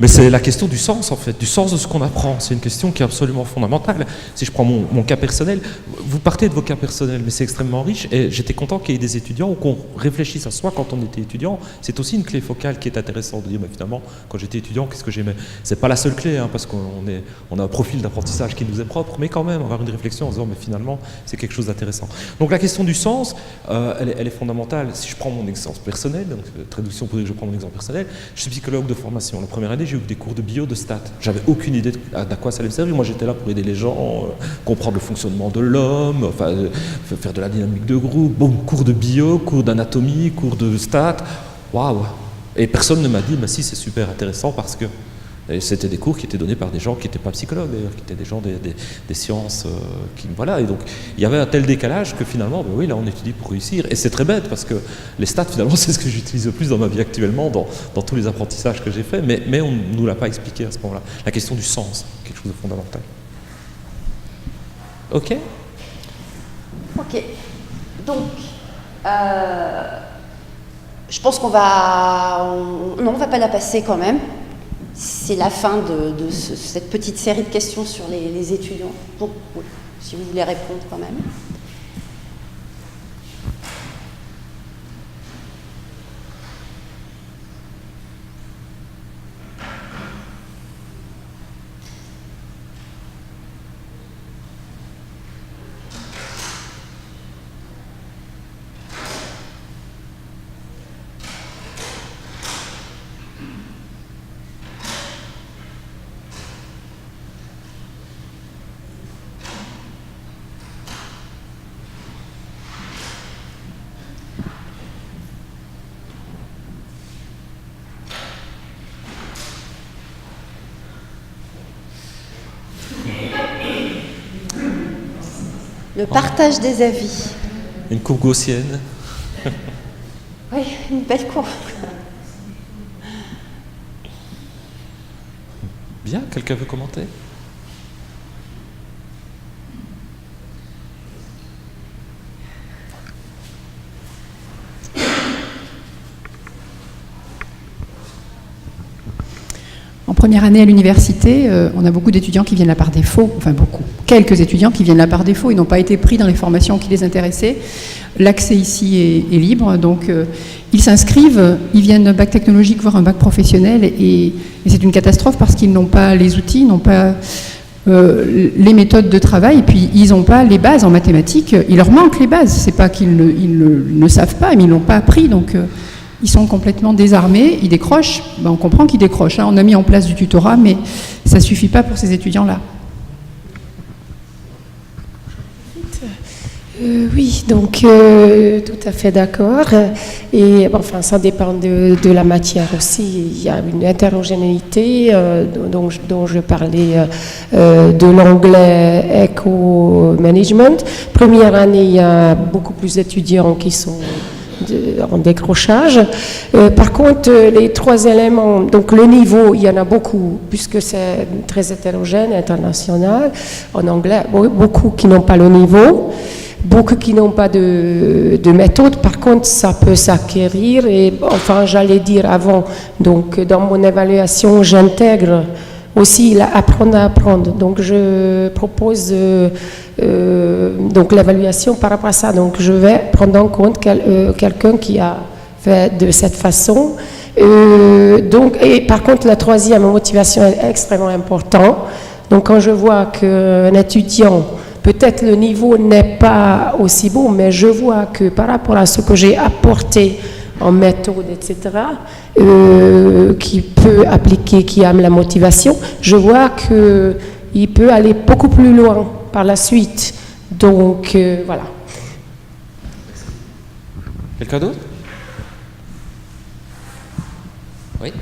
Mais c'est la question du sens, en fait, du sens de ce qu'on apprend. C'est une question qui est absolument fondamentale. Si je prends mon cas personnel, vous partez de vos cas personnels, mais c'est extrêmement riche. Et j'étais content qu'il y ait des étudiants ou qu'on réfléchisse à soi quand on était étudiant. C'est aussi une clé focale qui est intéressante de dire, mais finalement, quand j'étais étudiant, qu'est-ce que j'aimais? C'est pas la seule clé, parce qu'on a un profil d'apprentissage qui nous est propre, mais quand même, avoir une réflexion en disant, mais finalement, c'est quelque chose d'intéressant. Donc la question du sens, elle est fondamentale. Si je prends mon exemple personnel, donc traduction pour dire que je prends mon exemple personnel, je suis psychologue de formation. La première année, j'ai eu des cours de bio, de stats. J'avais aucune idée d'à quoi ça allait me servir. Moi, j'étais là pour aider les gens, comprendre le fonctionnement de l'homme, faire de la dynamique de groupe. Bon, cours de bio, cours d'anatomie, cours de stats. Waouh! Et personne ne m'a dit, mais si, c'est super intéressant parce que. Et c'était des cours qui étaient donnés par des gens qui n'étaient pas psychologues, d'ailleurs, qui étaient des gens des sciences. Voilà. Et donc, il y avait un tel décalage que finalement, oui, là, on étudie pour réussir. Et c'est très bête parce que les stats, finalement, c'est ce que j'utilise le plus dans ma vie actuellement, dans tous les apprentissages que j'ai faits. Mais on ne nous l'a pas expliqué à ce moment-là. La question du sens, quelque chose de fondamental. OK? OK. Donc, je pense qu'on va... Non, on ne va pas la passer quand même. C'est la fin de cette petite série de questions sur les étudiants. Donc, oui, si vous voulez répondre quand même. Le partage des avis. Une courbe gaussienne. Oui, une belle courbe. Bien, quelqu'un veut commenter? En première année à l'université, on a beaucoup d'étudiants qui viennent là par défaut, enfin beaucoup, quelques étudiants qui viennent là par défaut, ils n'ont pas été pris dans les formations qui les intéressaient. L'accès ici est libre, donc ils s'inscrivent, ils viennent d'un bac technologique, voire un bac professionnel, et c'est une catastrophe parce qu'ils n'ont pas les outils, n'ont pas les méthodes de travail, et puis ils n'ont pas les bases en mathématiques, il leur manque les bases, c'est pas qu'ils ne savent pas, mais ils ne l'ont pas appris, donc... ils sont complètement désarmés, ils décrochent, on comprend qu'ils décrochent, on a mis en place du tutorat, mais ça ne suffit pas pour ces étudiants-là. Oui, donc tout à fait d'accord. Et enfin, ça dépend de la matière aussi. Il y a une hétérogénéité dont je parlais de l'anglais Eco-Management. Première année, il y a beaucoup plus d'étudiants qui sont en décrochage. Par contre, les trois éléments, donc le niveau, il y en a beaucoup, puisque c'est très hétérogène, international, en anglais, beaucoup qui n'ont pas le niveau. Beaucoup qui n'ont pas de méthode, par contre, ça peut s'acquérir. Et enfin, j'allais dire avant, donc dans mon évaluation, j'intègre aussi apprendre à apprendre. Donc, je propose donc l'évaluation par rapport à ça. Donc, je vais prendre en compte quelqu'un qui a fait de cette façon. Donc, et par contre, la troisième motivation est extrêmement importante. Donc, quand je vois qu'un étudiant, peut-être le niveau n'est pas aussi bon, mais je vois que par rapport à ce que j'ai apporté en méthode, etc., qui peut appliquer, qui aime la motivation, je vois qu'il peut aller beaucoup plus loin par la suite. Donc, voilà. Quelqu'un d'autre? Oui.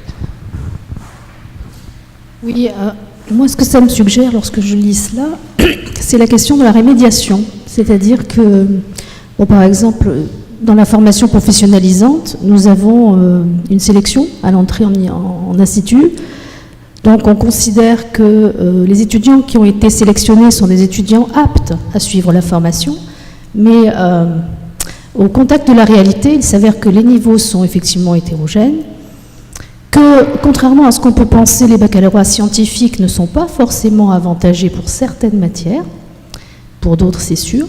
Oui, moi, ce que ça me suggère lorsque je lis cela, c'est la question de la rémédiation. C'est-à-dire que, bon, par exemple, dans la formation professionnalisante, nous avons une sélection à l'entrée en institut. Donc, on considère que les étudiants qui ont été sélectionnés sont des étudiants aptes à suivre la formation. Mais au contact de la réalité, il s'avère que les niveaux sont effectivement hétérogènes, que, contrairement à ce qu'on peut penser, les baccalauréats scientifiques ne sont pas forcément avantagés pour certaines matières, pour d'autres c'est sûr.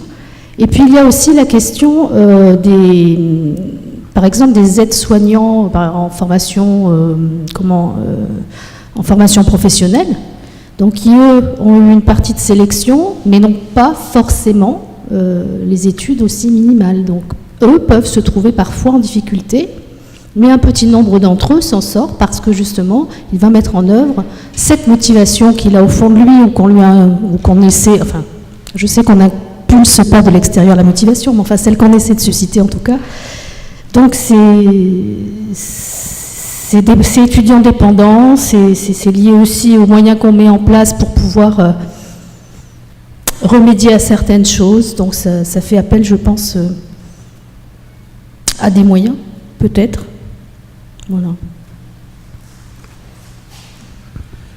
Et puis il y a aussi la question par exemple des aides-soignants en formation, en formation professionnelle, donc qui eux ont eu une partie de sélection, mais n'ont pas forcément les études aussi minimales. Donc eux peuvent se trouver parfois en difficulté. Mais un petit nombre d'entre eux s'en sort parce que justement, il va mettre en œuvre cette motivation qu'il a au fond de lui ou qu'on essaie, enfin, je sais qu'on n'impulse pas de l'extérieur la motivation, mais enfin, celle qu'on essaie de susciter en tout cas. Donc, c'est étudiants dépendants, c'est lié aussi aux moyens qu'on met en place pour pouvoir remédier à certaines choses. Donc, ça fait appel, je pense, à des moyens, peut-être. Voilà.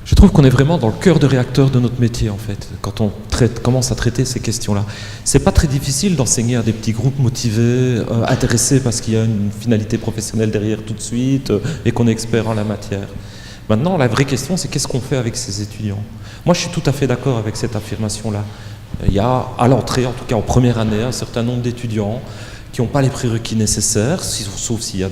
Je trouve qu'on est vraiment dans le cœur de réacteur de notre métier, en fait, quand on commence à traiter ces questions-là. C'est pas très difficile d'enseigner à des petits groupes motivés, intéressés parce qu'il y a une finalité professionnelle derrière tout de suite et qu'on est expert en la matière. Maintenant, la vraie question, c'est qu'est-ce qu'on fait avec ces étudiants? Moi, je suis tout à fait d'accord avec cette affirmation-là. Il y a, à l'entrée, en tout cas en première année, un certain nombre d'étudiants qui n'ont pas les prérequis nécessaires, sauf s'il y a...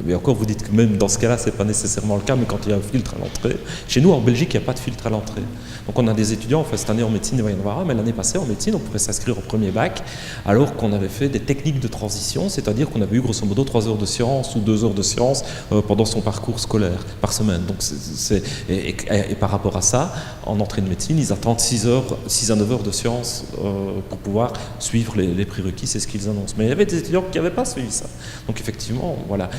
Et encore, vous dites que même dans ce cas-là, ce n'est pas nécessairement le cas, mais quand il y a un filtre à l'entrée... Chez nous, en Belgique, il n'y a pas de filtre à l'entrée. Donc on a des étudiants, enfin cette année en médecine, il va y en avoir un, mais l'année passée, en médecine, on pouvait s'inscrire au premier bac, alors qu'on avait fait des techniques de transition, c'est-à-dire qu'on avait eu grosso modo 3 heures de sciences ou 2 heures de sciences pendant son parcours scolaire par semaine. Donc et par rapport à ça, en entrée de médecine, ils attendent 6 à 9 heures de sciences pour pouvoir suivre les prérequis, c'est ce qu'ils annoncent. Mais il y avait des étudiants qui n'avaient pas suivi ça. Donc effectivement, voilà.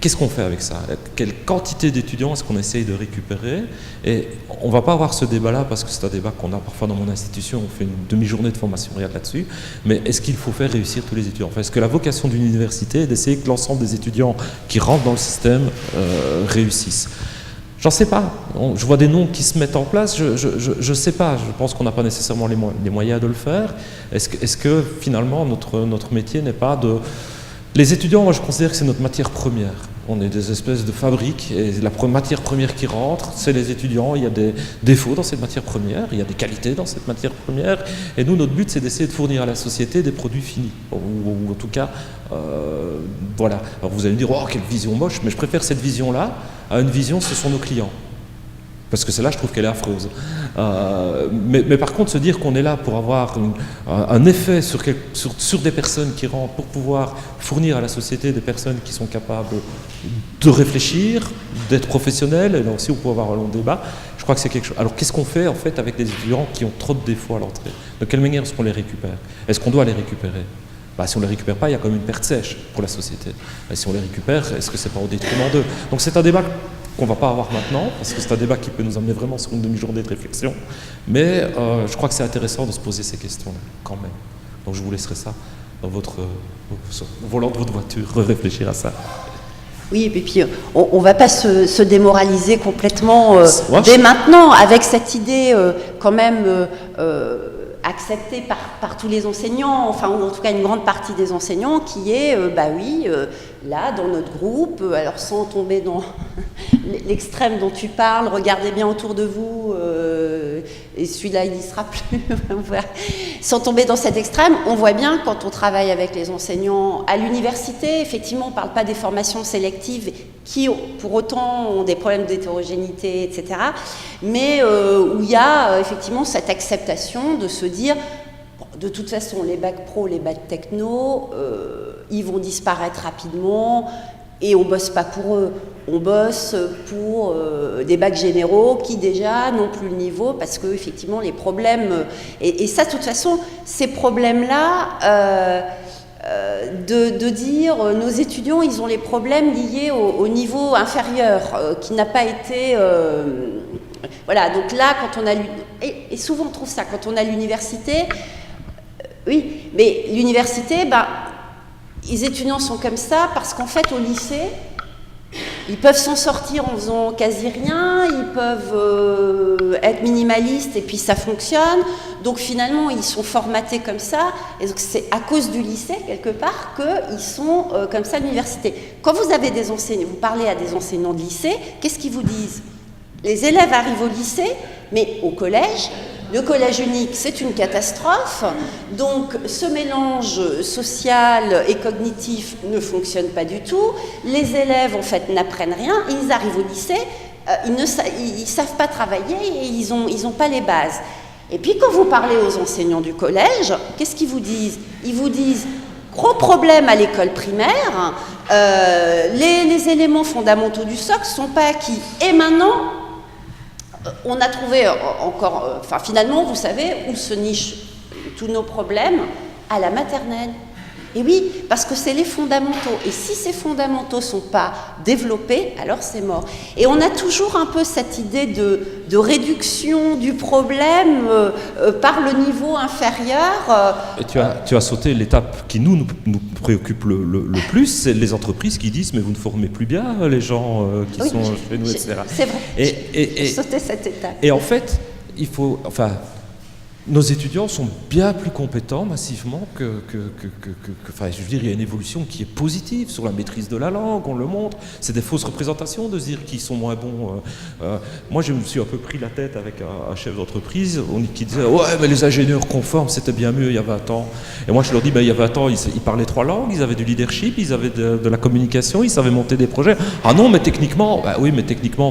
Qu'est-ce qu'on fait avec ça? Quelle quantité d'étudiants est-ce qu'on essaye de récupérer? Et on ne va pas avoir ce débat-là parce que c'est un débat qu'on a parfois dans mon institution, on fait une demi-journée de formation réelle là-dessus, mais est-ce qu'il faut faire réussir tous les étudiants? Enfin, est-ce que la vocation d'une université est d'essayer que l'ensemble des étudiants qui rentrent dans le système réussissent? J'en sais pas. Je vois des noms qui se mettent en place, je sais pas. Je pense qu'on n'a pas nécessairement les moyens de le faire. Est-ce que finalement notre métier n'est pas de... Les étudiants, moi je considère que c'est notre matière première. On est des espèces de fabriques et la matière première qui rentre, c'est les étudiants. Il y a des défauts dans cette matière première, il y a des qualités dans cette matière première. Et nous, notre but, c'est d'essayer de fournir à la société des produits finis. Ou en tout cas, voilà. Alors vous allez me dire, oh, quelle vision moche, mais je préfère cette vision-là à une vision, ce sont nos clients. Parce que celle-là, je trouve qu'elle est affreuse. Mais par contre, se dire qu'on est là pour avoir un effet sur des personnes qui rentrent, pour pouvoir fournir à la société des personnes qui sont capables de réfléchir, d'être professionnelles, et là aussi on peut avoir un long débat, je crois que c'est quelque chose. Alors qu'est-ce qu'on fait en fait avec des étudiants qui ont trop de défauts à l'entrée? De quelle manière est-ce qu'on les récupère? Est-ce qu'on doit les récupérer? Si on ne les récupère pas, il y a quand même une perte sèche pour la société. Et si on les récupère, est-ce que c'est pas au détriment d'eux? Donc c'est un débat qu'on ne va pas avoir maintenant, parce que c'est un débat qui peut nous amener vraiment sur une demi-journée de réflexion. Mais je crois que c'est intéressant de se poser ces questions-là, quand même. Donc je vous laisserai ça dans au volant de votre voiture, réfléchir à ça. Oui, et puis on ne va pas se démoraliser complètement dès maintenant, avec cette idée quand même acceptée par tous les enseignants, enfin ou en tout cas une grande partie des enseignants, qui est, là, dans notre groupe, alors sans tomber dans l'extrême dont tu parles, regardez bien autour de vous, et celui-là il n'y sera plus, sans tomber dans cet extrême, on voit bien quand on travaille avec les enseignants à l'université, effectivement on ne parle pas des formations sélectives qui pour autant ont des problèmes d'hétérogénéité, etc., mais où il y a effectivement cette acceptation de se dire, de toute façon les bacs pro, les bacs techno, ils vont disparaître rapidement, et on ne bosse pas pour eux, on bosse pour des bacs généraux qui déjà n'ont plus le niveau, parce que effectivement les problèmes, et ça de toute façon, ces problèmes-là, de dire nos étudiants, ils ont les problèmes liés au niveau inférieur, qui n'a pas été... voilà, donc là, quand on a... Et souvent on trouve ça, quand on a l'université, oui, mais l'université, les étudiants sont comme ça parce qu'en fait, au lycée, ils peuvent s'en sortir en faisant quasi rien, ils peuvent être minimalistes et puis ça fonctionne. Donc finalement, ils sont formatés comme ça. Et donc c'est à cause du lycée, quelque part, qu'ils sont comme ça à l'université. Quand vous avez des enseignants, vous parlez à des enseignants de lycée, qu'est-ce qu'ils vous disent? Les élèves arrivent au lycée, mais au collège, le collège unique, c'est une catastrophe. Donc, ce mélange social et cognitif ne fonctionne pas du tout. Les élèves, en fait, n'apprennent rien. Ils arrivent au lycée, ils ne savent pas travailler et ils ont pas les bases. Et puis, quand vous parlez aux enseignants du collège, qu'est-ce qu'ils vous disent? Ils vous disent, gros problème à l'école primaire, les éléments fondamentaux du socle ne sont pas acquis. Et maintenant, on a trouvé encore, finalement, vous savez, où se nichent tous nos problèmes? À la maternelle. Et oui, parce que c'est les fondamentaux. Et si ces fondamentaux ne sont pas développés, alors c'est mort. Et on a toujours un peu cette idée de réduction du problème par le niveau inférieur. Et tu as sauté l'étape qui nous préoccupe le plus, c'est les entreprises qui disent « mais vous ne formez plus bien les gens qui sont chez nous, etc. » C'est vrai, j'ai sauté cette étape. Et en fait, il faut... nos étudiants sont bien plus compétents massivement je veux dire, il y a une évolution qui est positive sur la maîtrise de la langue, on le montre. C'est des fausses représentations de se dire qu'ils sont moins bons. Moi, je me suis un peu pris la tête avec un chef d'entreprise qui disait « ouais, mais les ingénieurs conformes, c'était bien mieux il y a 20 ans. » Et moi, je leur dis « il y a 20 ans, ils parlaient 3 langues, ils avaient du leadership, ils avaient de la communication, ils savaient monter des projets. » Ah non, mais techniquement, oui, mais techniquement,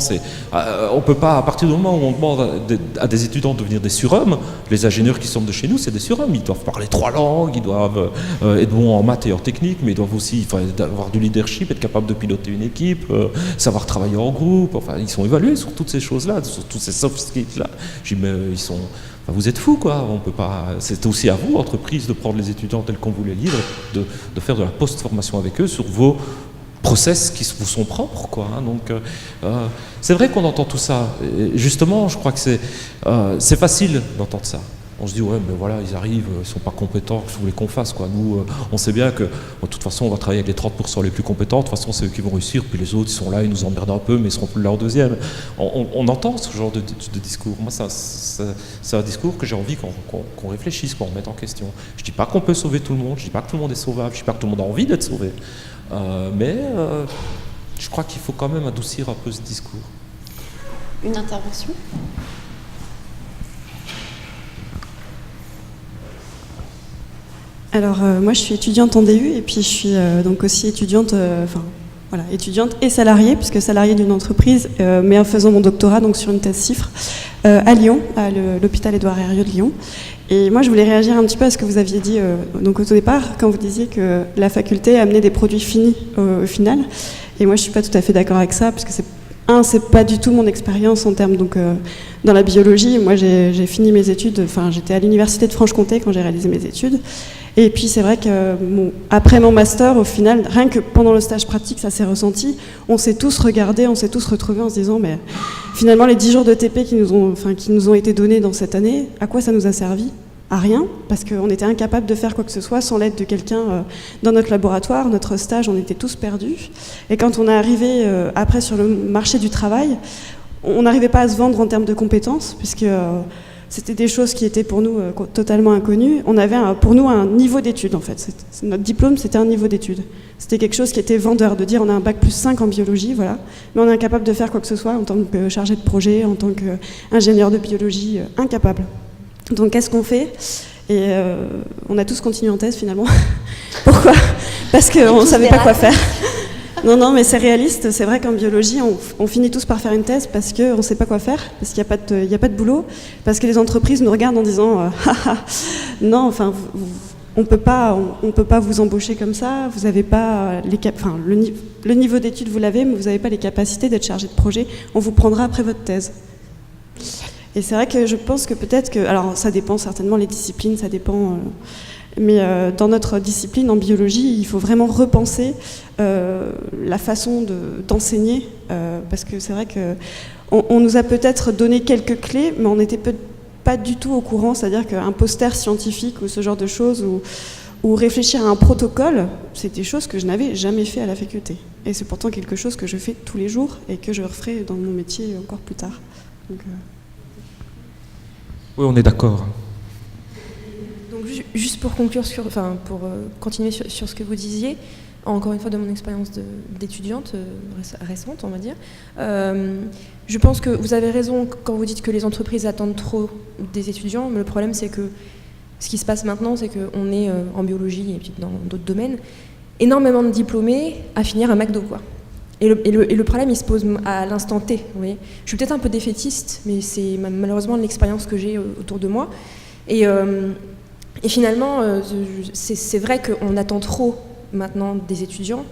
on peut pas, à partir du moment où on demande à des étudiants de devenir des surhommes, les ingénieurs qui sortent de chez nous, c'est des surhommes. Ils doivent parler 3 langues, ils doivent être bons en maths et en technique, mais ils doivent aussi avoir du leadership, être capable de piloter une équipe, savoir travailler en groupe. Ils sont évalués sur toutes ces choses-là, sur tous ces soft skills-là. Je dis, mais ils sont... vous êtes fous, quoi. On peut pas... C'est aussi à vous, entreprise, de prendre les étudiants tels qu'on vous les livre, de faire de la post-formation avec eux sur vos process qui vous sont propres, quoi. Donc, c'est vrai qu'on entend tout ça. Et justement, je crois que c'est facile d'entendre ça. On se dit, ouais, mais voilà, ils arrivent, ils sont pas compétents, qu'est-ce que vous voulez qu'on fasse, quoi. Nous, on sait bien que, de toute façon, on va travailler avec les 30% les plus compétents, de toute façon, c'est eux qui vont réussir, puis les autres, ils sont là, ils nous emmerdent un peu, mais ils seront plus là en deuxième. On entend ce genre de discours. Moi, c'est un discours que j'ai envie qu'on réfléchisse, qu'on remette en question. Je dis pas qu'on peut sauver tout le monde, je dis pas que tout le monde est sauvable, je dis pas que tout le monde a envie d'être sauvé. Mais je crois qu'il faut quand même adoucir un peu ce discours. Une intervention ? Alors moi je suis étudiante en DU et puis je suis donc aussi étudiante, étudiante et salariée, puisque salariée d'une entreprise, mais en faisant mon doctorat donc sur une thèse chiffre à Lyon, à l'hôpital Édouard Herriot de Lyon. Et moi je voulais réagir un petit peu à ce que vous aviez dit donc au tout départ, quand vous disiez que la faculté amenait des produits finis au final. Et moi je suis pas tout à fait d'accord avec ça, parce que c'est pas du tout mon expérience en termes dans la biologie. Moi, j'ai fini mes études. Enfin, j'étais à l'université de Franche-Comté quand j'ai réalisé mes études. Et puis c'est vrai que après mon master, au final, rien que pendant le stage pratique, ça s'est ressenti. On s'est tous regardés, on s'est tous retrouvés en se disant, mais finalement les 10 jours de TP qui nous ont été donnés dans cette année, à quoi ça nous a servi ? À rien, parce qu'on était incapables de faire quoi que ce soit sans l'aide de quelqu'un dans notre laboratoire. Notre stage, on était tous perdus. Et quand on est arrivé après sur le marché du travail, on n'arrivait pas à se vendre en termes de compétences, puisque c'était des choses qui étaient pour nous totalement inconnues. On avait pour nous un niveau d'études en fait. Notre diplôme, c'était un niveau d'études. C'était quelque chose qui était vendeur, de dire on a un bac plus 5 en biologie, voilà, mais on est incapable de faire quoi que ce soit en tant que chargé de projet, en tant qu'ingénieur de biologie, incapable. Donc qu'est-ce qu'on fait ? Et on a tous continué en thèse finalement. Pourquoi ? Parce qu'on ne savait pas quoi faire. Non, mais c'est réaliste. C'est vrai qu'en biologie, on finit tous par faire une thèse parce qu'on ne sait pas quoi faire, parce qu'il n'y a pas de boulot, parce que les entreprises nous regardent en disant non, enfin, on ne peut pas vous embaucher comme ça, vous n'avez pas le niveau d'études, vous l'avez, mais vous n'avez pas les capacités d'être chargé de projet, on vous prendra après votre thèse. Et c'est vrai que je pense que peut-être que... Alors, ça dépend certainement, les disciplines, ça dépend... mais dans notre discipline, en biologie, il faut vraiment repenser la façon d'enseigner, parce que c'est vrai qu'on nous a peut-être donné quelques clés, mais on n'était pas du tout au courant, c'est-à-dire qu'un poster scientifique ou ce genre de choses, ou réfléchir à un protocole, c'est des choses que je n'avais jamais fait à la faculté. Et c'est pourtant quelque chose que je fais tous les jours et que je referai dans mon métier encore plus tard. Donc, oui, on est d'accord. Donc, juste pour conclure, pour continuer sur ce que vous disiez, encore une fois de mon expérience d'étudiante récente, on va dire, je pense que vous avez raison quand vous dites que les entreprises attendent trop des étudiants, mais le problème c'est que ce qui se passe maintenant, c'est qu'on est en biologie et puis dans d'autres domaines, énormément de diplômés à finir à McDo, quoi. Et le problème, il se pose à l'instant T. Vous voyez. Je suis peut-être un peu défaitiste, mais c'est malheureusement l'expérience que j'ai autour de moi. Et finalement, c'est vrai qu'on attend trop maintenant des étudiants,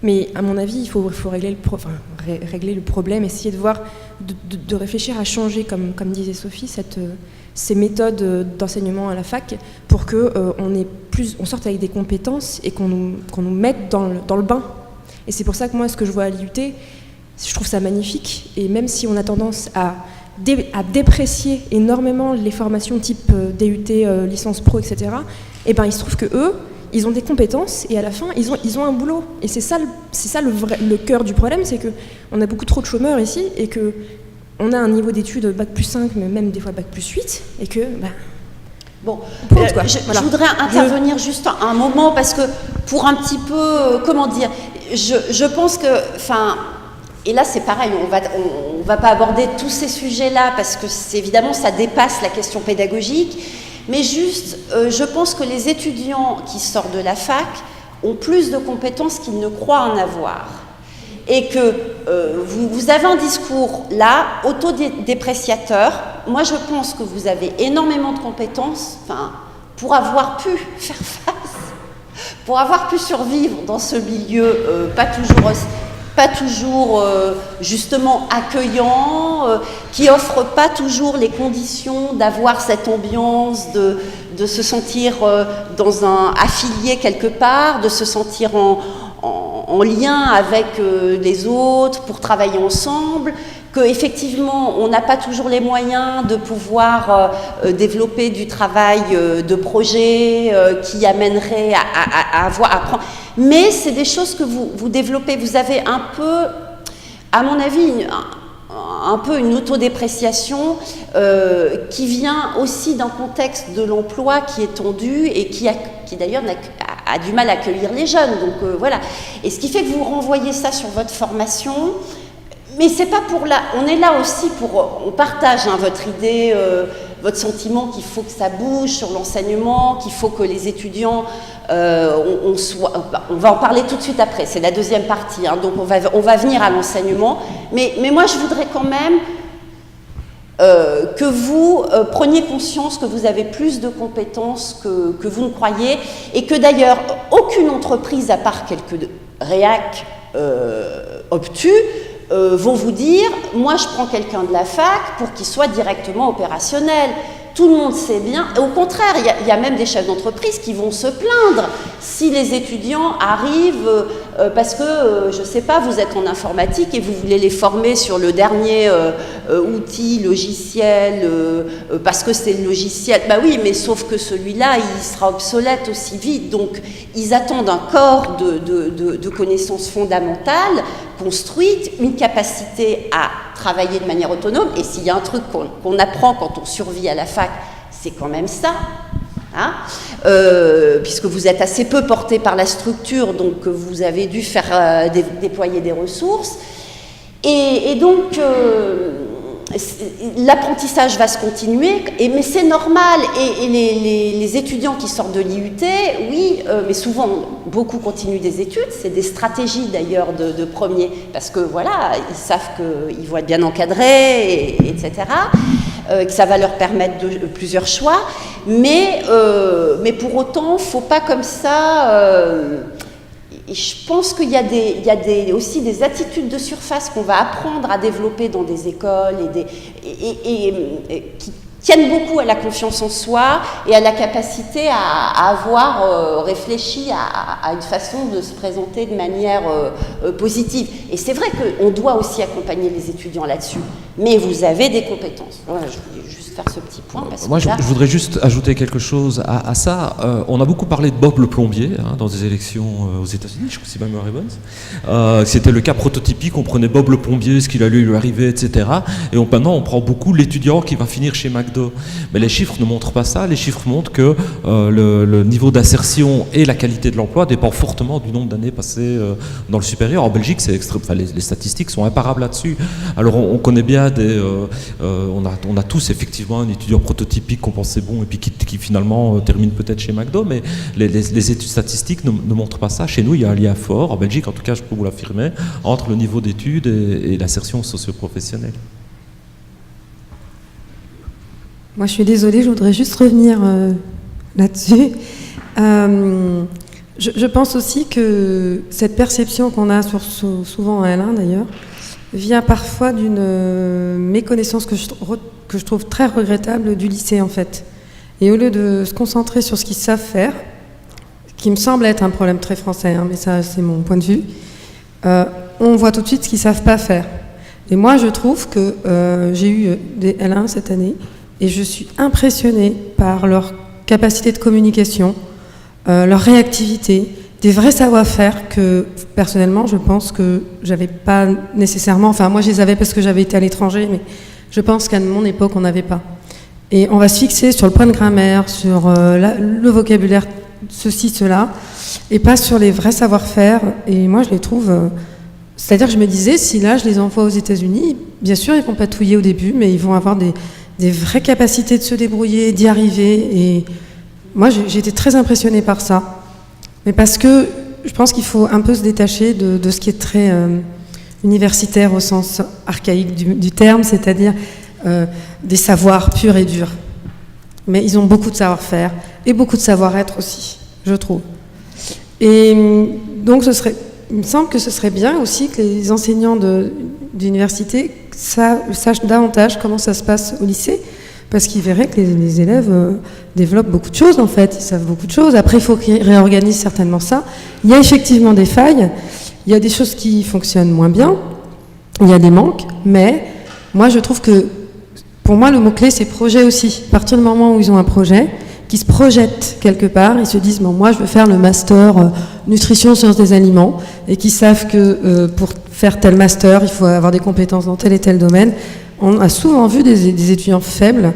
mais à mon avis, il faut régler le problème, essayer de voir, de réfléchir à changer, comme disait Sophie, ces méthodes d'enseignement à la fac, pour qu'on sorte avec des compétences et qu'on nous mette dans le bain. Et c'est pour ça que moi, ce que je vois à l'IUT, je trouve ça magnifique. Et même si on a tendance à déprécier énormément les formations type DUT, licence pro, etc., et ben il se trouve que eux, ils ont des compétences et à la fin, ils ont un boulot. Et c'est ça le cœur du problème, c'est qu'on a beaucoup trop de chômeurs ici et qu'on a un niveau d'études bac plus 5, mais même des fois bac plus 8, et que... Bon, je voudrais intervenir juste un moment parce que pour un petit peu, comment dire, je pense que, et là c'est pareil, on va pas aborder tous ces sujets-là parce que évidemment ça dépasse la question pédagogique, mais juste, je pense que les étudiants qui sortent de la fac ont plus de compétences qu'ils ne croient en avoir. Et que vous avez un discours là, autodépréciateur. Moi, je pense que vous avez énormément de compétences pour avoir pu faire face, pour avoir pu survivre dans ce milieu pas toujours justement accueillant, qui offre pas toujours les conditions d'avoir cette ambiance, de se sentir affilié quelque part, de se sentir en lien avec les autres, pour travailler ensemble, qu'effectivement on n'a pas toujours les moyens de pouvoir développer du travail de projet qui amènerait à prendre. Mais c'est des choses que vous développez. Vous avez un peu, à mon avis, un peu une autodépréciation qui vient aussi d'un contexte de l'emploi qui est tendu et qui d'ailleurs a du mal à accueillir les jeunes. Donc voilà. Et ce qui fait que vous renvoyez ça sur votre formation, mais c'est pas pour là. On est là aussi on partage votre idée, votre sentiment qu'il faut que ça bouge sur l'enseignement, qu'il faut que les étudiants, on va en parler tout de suite après. C'est la deuxième partie. Donc on va venir à l'enseignement. Mais moi je voudrais quand même que vous preniez conscience que vous avez plus de compétences que vous ne croyez, et que d'ailleurs aucune entreprise, à part quelques réacs obtus, vont vous dire, moi je prends quelqu'un de la fac pour qu'il soit directement opérationnel. Tout le monde sait bien. Au contraire, il y a même des chefs d'entreprise qui vont se plaindre si les étudiants arrivent parce que, je ne sais pas, vous êtes en informatique et vous voulez les former sur le dernier outil, logiciel, parce que c'est le logiciel. Bah oui, mais sauf que celui-là, il sera obsolète aussi vite. Donc, ils attendent un corps de connaissances fondamentales, construites, une capacité à travailler de manière autonome. Et s'il y a un truc qu'on apprend quand on survit à la fac, c'est quand même ça. Hein, puisque vous êtes assez peu porté par la structure, donc vous avez dû faire déployer des ressources. Et donc, l'apprentissage va se continuer, mais c'est normal. Et les étudiants qui sortent de l'IUT, oui, mais souvent, beaucoup continuent des études. C'est des stratégies d'ailleurs de premier, parce que voilà, ils savent qu'ils vont être bien encadrés, etc. Que ça va leur permettre plusieurs choix. Mais pour autant, il ne faut pas comme ça... je pense qu'il y a aussi des attitudes de surface qu'on va apprendre à développer dans des écoles et qui tiennent beaucoup à la confiance en soi et à la capacité à avoir réfléchi à une façon de se présenter de manière positive. Et c'est vrai qu'on doit aussi accompagner les étudiants là-dessus. Mais vous avez des compétences. Voilà, je voulais juste faire ce petit point. Parce Moi, que là... je voudrais juste ajouter quelque chose à ça. On a beaucoup parlé de Bob le plombier dans des élections aux États-Unis, je crois que c'est ma mémoire est bonne. C'était le cas prototypique, on prenait Bob le plombier, ce qu'il allait lui arriver, etc. Et maintenant, on prend beaucoup l'étudiant qui va finir chez McDo. Mais les chiffres ne montrent pas ça. Les chiffres montrent que le niveau d'insertion et la qualité de l'emploi dépend fortement du nombre d'années passées dans le supérieur. En Belgique, les statistiques sont imparables là-dessus. Alors, on connaît bien on a tous effectivement un étudiant prototypique qu'on pensait bon et puis qui finalement termine peut-être chez McDo, mais les études statistiques ne montrent pas ça. Chez nous, il y a un lien fort, en Belgique en tout cas, je peux vous l'affirmer, entre le niveau d'études et l'insertion socio-professionnelle. Moi, je suis désolée, je voudrais juste revenir là-dessus. Je pense aussi que cette perception qu'on a souvent à L1 d'ailleurs, vient parfois d'une méconnaissance que je trouve très regrettable du lycée en fait. Et au lieu de se concentrer sur ce qu'ils savent faire, qui me semble être un problème très français, hein, mais ça c'est mon point de vue, on voit tout de suite ce qu'ils ne savent pas faire. Et moi je trouve que j'ai eu des L1 cette année et je suis impressionnée par leur capacité de communication, leur réactivité, des vrais savoir-faire que, personnellement, je pense que j'avais pas nécessairement... Enfin, moi, je les avais parce que j'avais été à l'étranger, mais je pense qu'à mon époque, on n'avait pas. Et on va se fixer sur le point de grammaire, sur le vocabulaire, ceci, cela, et pas sur les vrais savoir-faire. Et moi, je les trouve... c'est-à-dire que je me disais, si là, je les envoie aux États-Unis, bien sûr, ils vont patouiller au début, mais ils vont avoir des vraies capacités de se débrouiller, d'y arriver. Et moi, j'ai été très impressionnée par ça. Mais parce que je pense qu'il faut un peu se détacher de ce qui est très universitaire au sens archaïque du terme, c'est-à-dire des savoirs purs et durs. Mais ils ont beaucoup de savoir-faire et beaucoup de savoir-être aussi, je trouve. Et donc il me semble que ce serait bien aussi que les enseignants d'université sachent davantage comment ça se passe au lycée, parce qu'ils verraient que les élèves développent beaucoup de choses en fait, ils savent beaucoup de choses. Après, il faut qu'ils réorganisent certainement ça. Il y a effectivement des failles, il y a des choses qui fonctionnent moins bien, il y a des manques, mais moi je trouve que, pour moi le mot-clé c'est projet aussi. À partir du moment où ils ont un projet, qui se projettent quelque part, ils se disent bon, moi je veux faire le master nutrition sciences des aliments, et qui savent que pour faire tel master, il faut avoir des compétences dans tel et tel domaine. On a souvent vu des étudiants faibles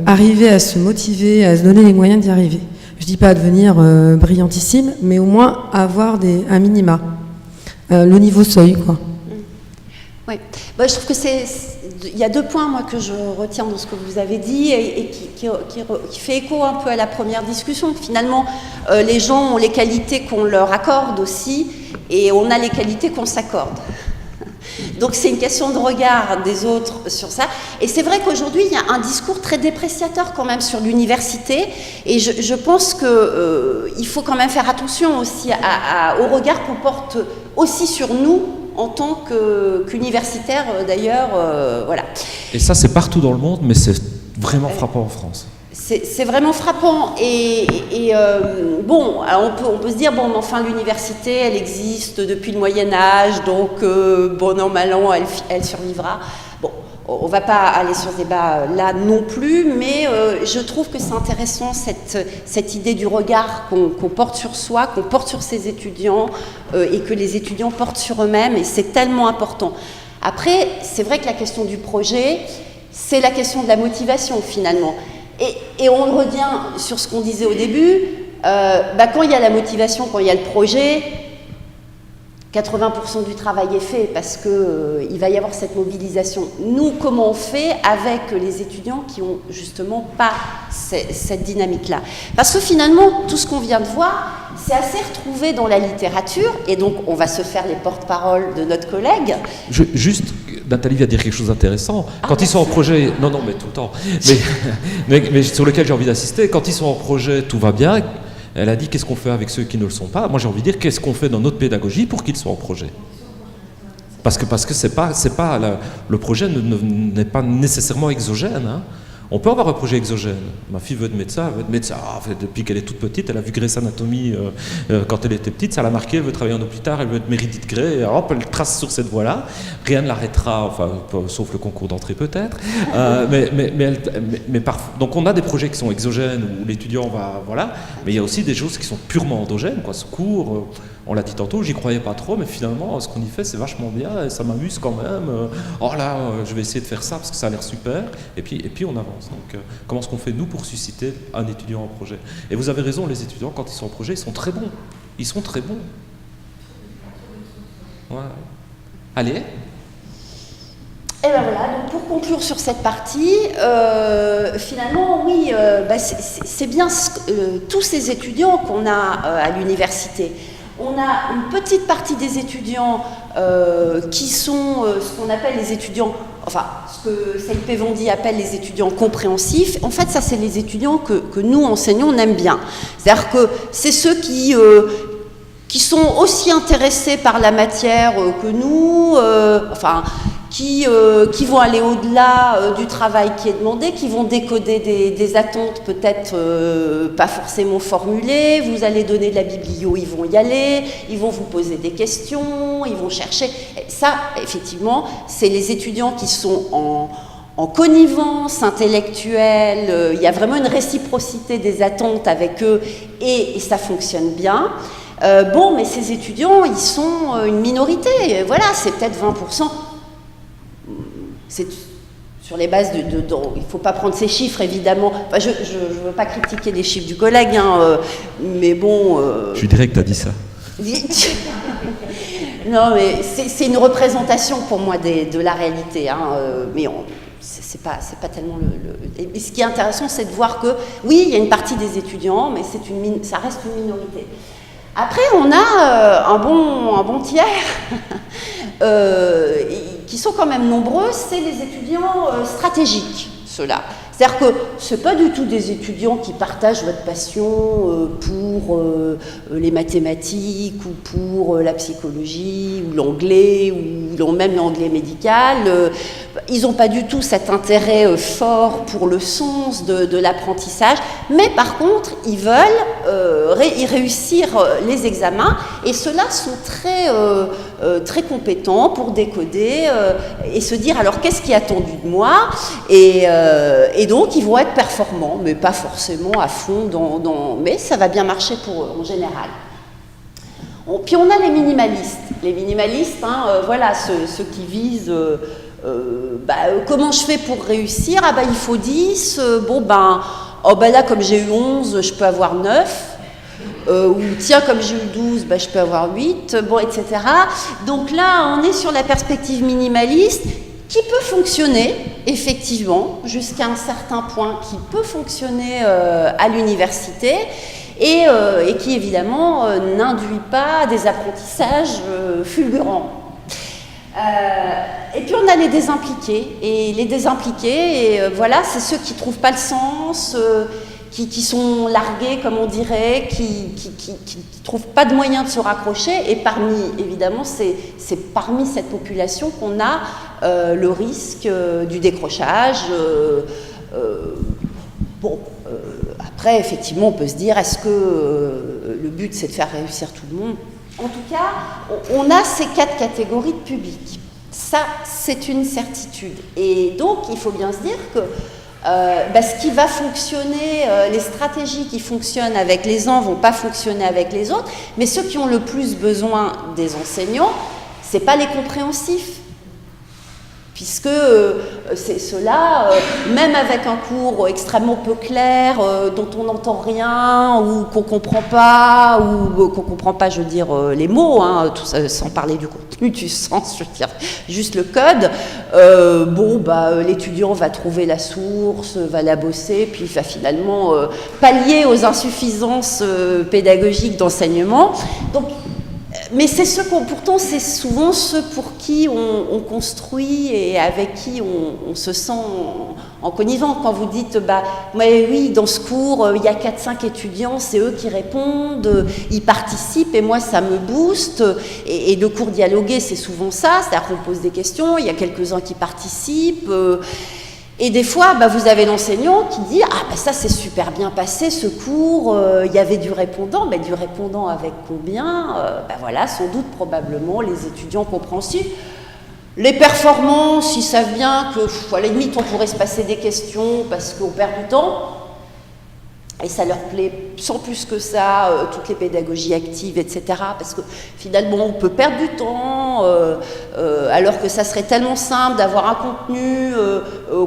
arriver à se motiver, à se donner les moyens d'y arriver. Je ne dis pas à devenir brillantissime, mais au moins avoir un minima. Le niveau seuil, quoi. Oui, bah, je trouve que il y a deux points moi, que je retiens dans ce que vous avez dit et qui fait écho un peu à la première discussion. Finalement, les gens ont les qualités qu'on leur accorde aussi et on a les qualités qu'on s'accorde. Donc c'est une question de regard des autres sur ça. Et c'est vrai qu'aujourd'hui, il y a un discours très dépréciateur quand même sur l'université. Et je pense qu'il faut quand même faire attention aussi au regard qu'on porte aussi sur nous en tant qu'universitaire d'ailleurs. Voilà. Et ça, c'est partout dans le monde, mais c'est vraiment frappant en France. C'est vraiment frappant. Bon, alors on peut se dire, bon, mais enfin, l'université, elle existe depuis le Moyen-Âge, donc, bon an, mal an, elle survivra. Bon, on ne va pas aller sur ce débat là non plus, mais je trouve que c'est intéressant cette idée du regard qu'on porte sur soi, qu'on porte sur ses étudiants, et que les étudiants portent sur eux-mêmes, et c'est tellement important. Après, c'est vrai que la question du projet, c'est la question de la motivation, finalement. Et on revient sur ce qu'on disait au début, quand il y a la motivation, quand il y a le projet, 80% du travail est fait parce qu'il va y avoir cette mobilisation. Nous, comment on fait avec les étudiants qui n'ont justement pas cette dynamique-là? Parce que finalement, tout ce qu'on vient de voir, c'est assez retrouvé dans la littérature, et donc on va se faire les porte-paroles de notre collègue. Juste, Nathalie vient dire quelque chose d'intéressant. Quand ils sont en projet, non, mais tout le temps, mais sur lequel j'ai envie d'assister, quand ils sont en projet, tout va bien. Elle a dit qu'est-ce qu'on fait avec ceux qui ne le sont pas. Moi, j'ai envie de dire qu'est-ce qu'on fait dans notre pédagogie pour qu'ils soient en projet. Parce que c'est pas le projet n'est pas nécessairement exogène. Hein. On peut avoir un projet exogène. Ma fille veut être médecin, depuis qu'elle est toute petite, elle a vu Grey's Anatomy quand elle était petite, ça l'a marqué, elle veut travailler en hôpital, elle veut être Meredith Grey, et hop, elle trace sur cette voie-là. Rien ne l'arrêtera, enfin, sauf le concours d'entrée peut-être. Mais parfois, donc on a des projets qui sont exogènes où l'étudiant va, voilà, mais il y a aussi des choses qui sont purement endogènes, quoi. Ce cours, on l'a dit tantôt, j'y croyais pas trop, mais finalement, ce qu'on y fait, c'est vachement bien, et ça m'amuse quand même. Oh là, je vais essayer de faire ça parce que ça a l'air super, et puis on avance. Donc, comment est-ce qu'on fait, nous, pour susciter un étudiant en projet? Et vous avez raison, les étudiants, quand ils sont en projet, ils sont très bons. Ils sont très bons. Ouais. Allez. Et bien voilà, donc pour conclure sur cette partie, finalement, oui, c'est bien tous ces étudiants qu'on a à l'université. On a une petite partie des étudiants qui sont ce qu'on appelle les étudiants, enfin, ce que CLP Vendée appelle les étudiants compréhensifs. En fait, ça, c'est les étudiants que nous, enseignants, on aime bien. C'est-à-dire que c'est ceux qui sont aussi intéressés par la matière que nous, qui vont aller au-delà du travail qui est demandé, qui vont décoder des attentes peut-être pas forcément formulées. Vous allez donner de la biblio, ils vont y aller, ils vont vous poser des questions, ils vont chercher. Et ça, effectivement, c'est les étudiants qui sont en connivence intellectuelle. Il y a vraiment une réciprocité des attentes avec eux, et ça fonctionne bien. Mais ces étudiants, ils sont une minorité. Voilà, c'est peut-être 20%. C'est sur les bases il ne faut pas prendre ces chiffres, évidemment. Enfin, je ne veux pas critiquer les chiffres du collègue, mais bon... Je dirais que tu as dit ça. Non, mais c'est une représentation pour moi de la réalité. Mais c'est pas tellement Et ce qui est intéressant, c'est de voir que, oui, il y a une partie des étudiants, mais ça reste une minorité. Après, on a un bon tiers qui sont quand même nombreux, c'est les étudiants stratégiques, ceux-là. C'est-à-dire que ce n'est pas du tout des étudiants qui partagent votre passion pour les mathématiques ou pour la psychologie ou l'anglais ou même l'anglais médical. Ils n'ont pas du tout cet intérêt fort pour le sens de l'apprentissage, mais par contre, ils veulent y réussir les examens, et ceux-là sont très compétents pour décoder et se dire alors qu'est-ce qui est attendu de moi, et donc ils vont être performants, mais pas forcément à fond mais ça va bien marcher pour eux en général. Puis on a les minimalistes. Les minimalistes, voilà, ceux qui visent comment je fais pour réussir? Il faut 10, là comme j'ai eu 11, je peux avoir 9. Ou tiens, comme j'ai eu 12, je peux avoir 8, etc. Donc là, on est sur la perspective minimaliste qui peut fonctionner, effectivement, jusqu'à un certain point, qui peut fonctionner à l'université et qui, évidemment, n'induit pas des apprentissages fulgurants. Et puis on a les désimpliqués, et les désimpliqués, voilà, c'est ceux qui ne trouvent pas le sens, qui sont largués, comme on dirait, qui trouvent pas de moyen de se raccrocher. Et évidemment, c'est parmi cette population qu'on a le risque du décrochage. Après, effectivement, on peut se dire, est-ce que le but, c'est de faire réussir tout le monde? En tout cas, on a ces 4 catégories de public. Ça, c'est une certitude. Et donc, il faut bien se dire que ce qui va fonctionner, les stratégies qui fonctionnent avec les uns vont pas fonctionner avec les autres, mais ceux qui ont le plus besoin des enseignants, c'est pas les compréhensifs. Puisque c'est ceux-là, même avec un cours extrêmement peu clair, dont on n'entend rien, ou qu'on comprend pas, je veux dire, les mots, hein, tout ça, sans parler du contenu, du sens, je veux dire, juste le code, l'étudiant va trouver la source, va la bosser, puis va finalement pallier aux insuffisances pédagogiques d'enseignement. Donc, mais c'est pourtant, c'est souvent ceux pour qui on construit et avec qui on se sent en connivence. Quand vous dites, oui, dans ce cours, il y a 4-5 étudiants, c'est eux qui répondent, ils participent et moi, ça me booste. Et le cours dialogué, c'est souvent ça, c'est-à-dire qu'on pose des questions, il y a quelques-uns qui participent. Et des fois, vous avez l'enseignant qui dit « Ah, ça s'est super bien passé, ce cours, il y avait du répondant. » Du répondant avec combien? Voilà, sans doute, probablement, les étudiants compréhensifs. Les performances, ils savent bien que, à la limite, on pourrait se passer des questions parce qu'on perd du temps. Et ça leur plaît sans plus que ça, toutes les pédagogies actives, etc. Parce que finalement, on peut perdre du temps, alors que ça serait tellement simple d'avoir un contenu, un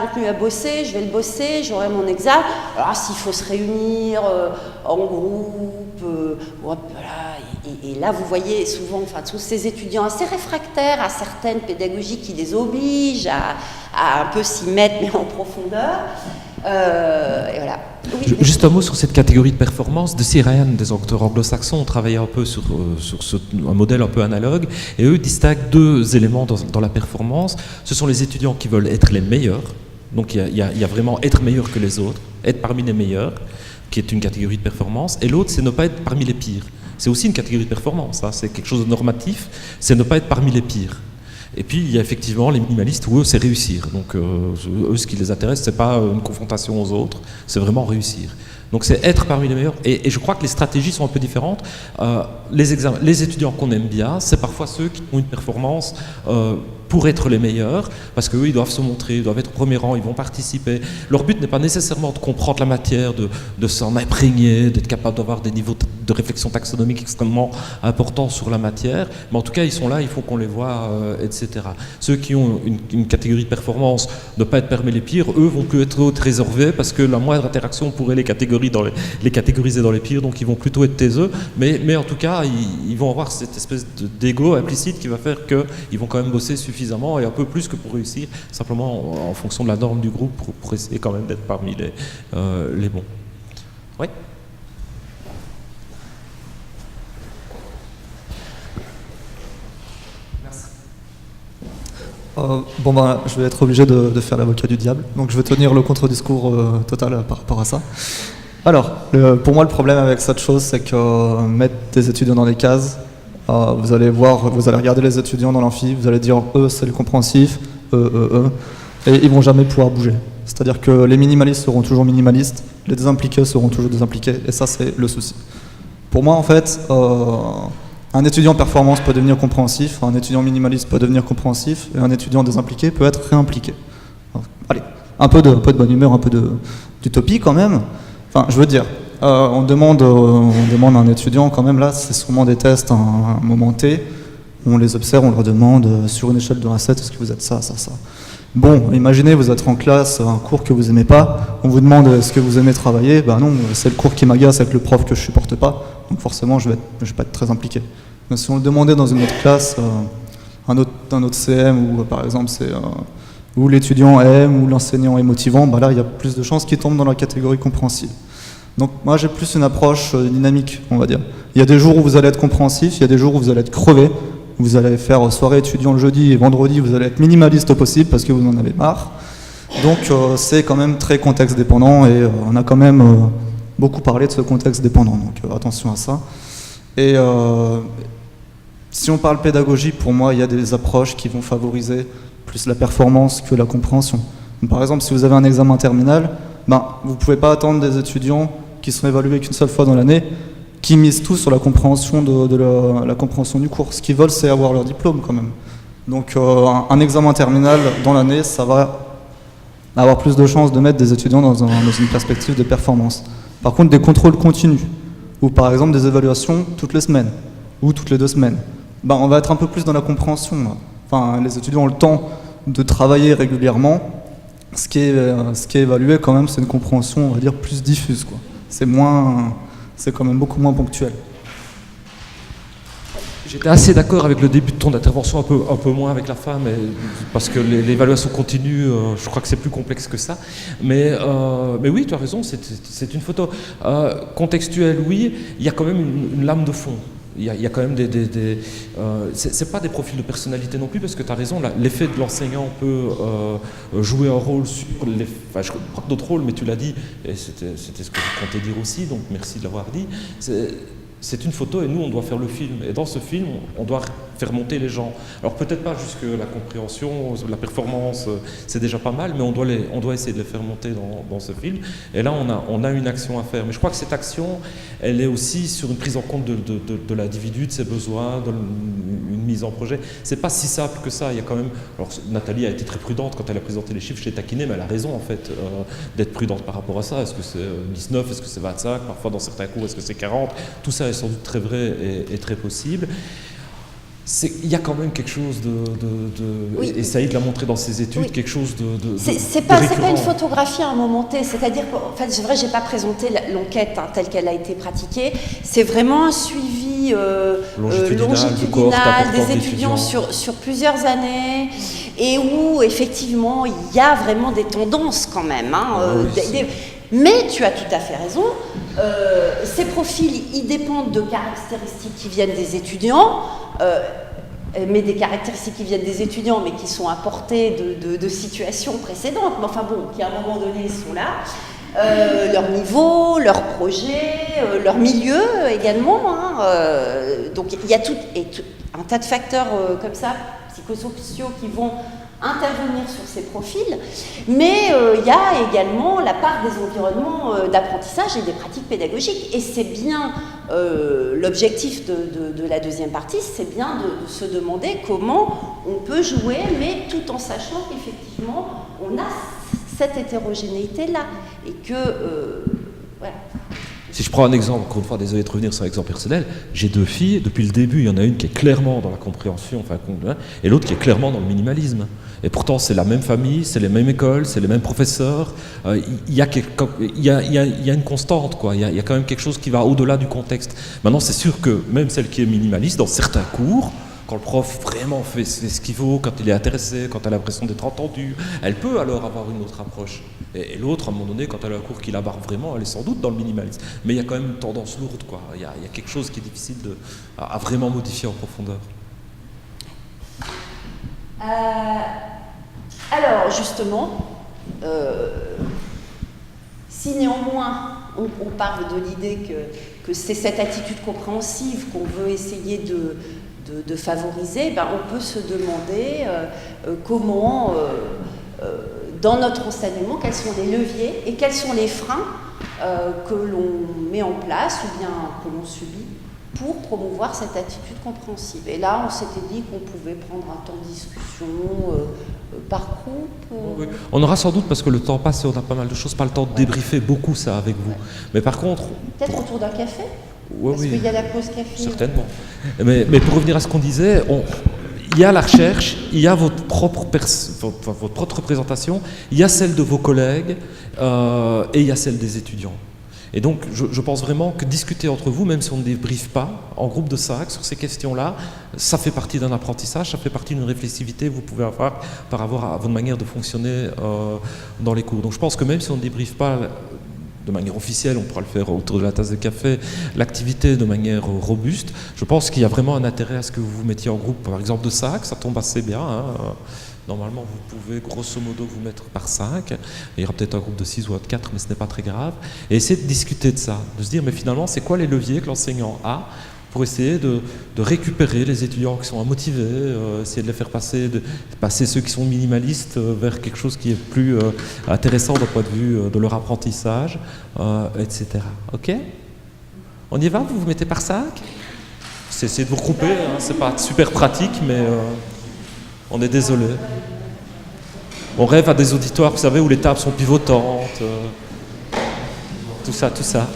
contenu à bosser, je vais le bosser, j'aurai mon examen. Alors s'il faut se réunir en groupe, et là vous voyez souvent, tous ces étudiants assez réfractaires à certaines pédagogies qui les obligent à un peu s'y mettre, mais en profondeur. Et voilà. Oui. Juste un mot sur cette catégorie de performance. De Ryan, des auteurs anglo-saxons, ont travaillé un peu sur un modèle un peu analogue, et eux distinguent 2 éléments dans la performance. Ce sont les étudiants qui veulent être les meilleurs, donc il y a vraiment être meilleur que les autres, être parmi les meilleurs, qui est une catégorie de performance, et l'autre, c'est ne pas être parmi les pires. C'est aussi une catégorie de performance, hein. C'est quelque chose de normatif, c'est ne pas être parmi les pires. Et puis il y a effectivement les minimalistes où eux c'est réussir. Donc eux ce qui les intéresse c'est pas une confrontation aux autres, c'est vraiment réussir. Donc c'est être parmi les meilleurs. Et je crois que les stratégies sont un peu différentes. Les étudiants qu'on aime bien, c'est parfois ceux qui ont une performance pour être les meilleurs, parce qu'eux, ils doivent se montrer, ils doivent être au premier rang, ils vont participer. Leur but n'est pas nécessairement de comprendre la matière, de s'en imprégner, d'être capable d'avoir des niveaux de réflexion taxonomique extrêmement importants sur la matière, mais en tout cas, ils sont là, il faut qu'on les voit, etc. Ceux qui ont une catégorie de performance, ne pas être parmi les pires, eux vont plus être réservés, parce que la moindre interaction pourrait les catégoriser dans les pires, donc ils vont plutôt être taiseux, mais en tout cas, ils vont avoir cette espèce d'ego implicite qui va faire qu'ils vont quand même bosser suffisamment et un peu plus que pour réussir, simplement en fonction de la norme du groupe pour essayer quand même d'être parmi les bons. Oui. Je vais être obligé de faire l'avocat du diable, donc je vais tenir le contre-discours total par rapport à ça. Alors, pour moi, le problème avec cette chose, c'est que mettre des étudiants dans des cases, vous allez regarder les étudiants dans l'amphi, vous allez dire eux c'est le compréhensif, et ils vont jamais pouvoir bouger. C'est-à-dire que les minimalistes seront toujours minimalistes, les désimpliqués seront toujours désimpliqués, et ça c'est le souci. Pour moi en fait, un étudiant performance peut devenir compréhensif, un étudiant minimaliste peut devenir compréhensif, et un étudiant désimpliqué peut être réimpliqué. Allez, un peu de bonne humeur, un peu d'utopie quand même. Enfin, je veux dire, on demande à un étudiant quand même, là, c'est sûrement des tests à un moment T, on les observe, on leur demande sur une échelle de 1 à 7, est-ce que vous êtes ça, ça, ça. Bon, imaginez, vous êtes en classe, un cours que vous aimez pas, on vous demande est-ce que vous aimez travailler, ben non, c'est le cours qui m'agace avec le prof que je supporte pas, donc forcément je vais pas être très impliqué. Mais si on le demandait dans une autre classe, un autre CM, où par exemple c'est où l'étudiant aime, où l'enseignant est motivant, ben là il y a plus de chances qu'il tombe dans la catégorie compréhensive. Donc moi j'ai plus une approche dynamique, on va dire. Il y a des jours où vous allez être compréhensif, il y a des jours où vous allez être crevé, vous allez faire soirée étudiant le jeudi et vendredi vous allez être minimaliste au possible parce que vous en avez marre. Donc c'est quand même très contexte dépendant et on a quand même beaucoup parlé de ce contexte dépendant, donc attention à ça. Et si on parle pédagogie, pour moi, il y a des approches qui vont favoriser plus la performance que la compréhension. Donc, par exemple, si vous avez un examen terminal, vous ne pouvez pas attendre des étudiants qui sont évalués qu'une seule fois dans l'année, qui misent tout sur la compréhension la compréhension du cours. Ce qu'ils veulent, c'est avoir leur diplôme quand même. Donc un examen terminal dans l'année, ça va avoir plus de chances de mettre des étudiants dans une perspective de performance. Par contre, des contrôles continus, ou par exemple des évaluations toutes les semaines, ou toutes les 2 semaines, on va être un peu plus dans la compréhension. Enfin, les étudiants ont le temps de travailler régulièrement. Ce qui est évalué quand même, c'est une compréhension, on va dire, plus diffuse, quoi. C'est quand même beaucoup moins ponctuel. J'étais assez d'accord avec le début de ton intervention, un peu moins avec la fin, parce que l'évaluation continue, je crois que c'est plus complexe que ça. Mais oui, tu as raison, c'est une photo contextuelle, oui, il y a quand même une lame de fond. Il y a quand même c'est pas des profils de personnalité non plus, parce que tu as raison, l'effet de l'enseignant peut jouer un rôle sur je crois que d'autres rôles, mais tu l'as dit, et c'était ce que je comptais dire aussi, donc merci de l'avoir dit. C'est une photo et nous on doit faire le film, et dans ce film on doit faire monter les gens. Alors peut-être pas jusque la compréhension, la performance, c'est déjà pas mal, mais on doit essayer de les faire monter dans ce film, et là on a une action à faire. Mais je crois que cette action, elle est aussi sur une prise en compte de l'individu, de ses besoins, une mise en projet. C'est pas si simple que ça, il y a quand même... Alors Nathalie a été très prudente quand elle a présenté les chiffres, je l'ai taquinée, mais elle a raison en fait d'être prudente par rapport à ça. Est-ce que c'est 19, est-ce que c'est 25, parfois dans certains cours est-ce que c'est 40, tout ça est sans doute très vrai et très possible. Il y a quand même quelque chose Oui. et Saïd l'a montré dans ses études, quelque chose de c'est pas une photographie à un moment T, c'est-à-dire qu'en fait, c'est vrai, j'ai pas présenté l'enquête telle qu'elle a été pratiquée, c'est vraiment un suivi longitudinal des étudiants sur plusieurs années, et où effectivement il y a vraiment des tendances quand même, mais tu as tout à fait raison, ces profils, ils dépendent de caractéristiques qui viennent des étudiants, mais des caractéristiques qui viennent des étudiants, mais qui sont apportées de situations précédentes, mais enfin bon, qui à un moment donné sont là, leur niveau, leur projet, leur milieu également, donc il y a un tas de facteurs comme ça, psychosociaux, qui vont intervenir sur ces profils, mais il y a également la part des environnements d'apprentissage et des pratiques pédagogiques, et c'est bien l'objectif de la deuxième partie, c'est bien de se demander comment on peut jouer, mais tout en sachant qu'effectivement on a cette hétérogénéité-là, et que voilà. Si je prends un exemple, encore une fois, désolé de revenir sur un exemple personnel, j'ai 2 filles, depuis le début, il y en a une qui est clairement dans la compréhension, et l'autre qui est clairement dans le minimalisme. Et pourtant, c'est la même famille, c'est les mêmes écoles, c'est les mêmes professeurs. Il y a une constante, quoi. Il y a quand même quelque chose qui va au-delà du contexte. Maintenant, c'est sûr que même celle qui est minimaliste, dans certains cours, quand le prof vraiment fait ce qu'il faut, quand il est intéressé, quand elle a l'impression d'être entendue, elle peut alors avoir une autre approche. Et l'autre, à un moment donné, quand elle a un cours qui la barre vraiment, elle est sans doute dans le minimalisme. Mais il y a quand même une tendance lourde, quoi. Il y a quelque chose qui est difficile à vraiment modifier en profondeur. Alors, justement, si néanmoins on parle de l'idée que c'est cette attitude compréhensive qu'on veut essayer de favoriser, on peut se demander comment, dans notre enseignement, quels sont les leviers et quels sont les freins que l'on met en place ou bien que l'on subit pour promouvoir cette attitude compréhensive. Et là, on s'était dit qu'on pouvait prendre un temps de discussion par groupe. Oui. On aura sans doute, parce que le temps passe et on a pas mal de choses, pas le temps de débriefer beaucoup ça avec vous. Mais par contre... Peut-être autour d'un café ? Parce qu'il y a la pause café. Certainement. Mais pour revenir à ce qu'on disait, il y a la recherche, il y a votre propre présentation, il y a celle de vos collègues et il y a celle des étudiants. Et donc, je pense vraiment que discuter entre vous, même si on ne débriefe pas, en groupe de 5 sur ces questions-là, ça fait partie d'un apprentissage, ça fait partie d'une réflexivité que vous pouvez avoir par rapport à votre manière de fonctionner dans les cours. Donc je pense que même si on ne débriefe pas de manière officielle, on pourra le faire autour de la tasse de café, l'activité de manière robuste, je pense qu'il y a vraiment un intérêt à ce que vous vous mettiez en groupe, par exemple de SAC, ça tombe assez bien, Normalement, vous pouvez grosso modo vous mettre par 5. Il y aura peut-être un groupe de 6 ou de 4, mais ce n'est pas très grave. Et essayer de discuter de ça, de se dire, mais finalement, c'est quoi les leviers que l'enseignant a pour essayer de récupérer les étudiants qui sont motivés, essayer de les faire passer ceux qui sont minimalistes vers quelque chose qui est plus intéressant d'un point de vue de leur apprentissage, etc. Ok ? On y va ? Vous vous mettez par 5 ? C'est essayer de vous regrouper, hein, c'est pas super pratique, mais on est désolé. On rêve à des auditoires, vous savez, où les tables sont pivotantes, tout ça, tout ça.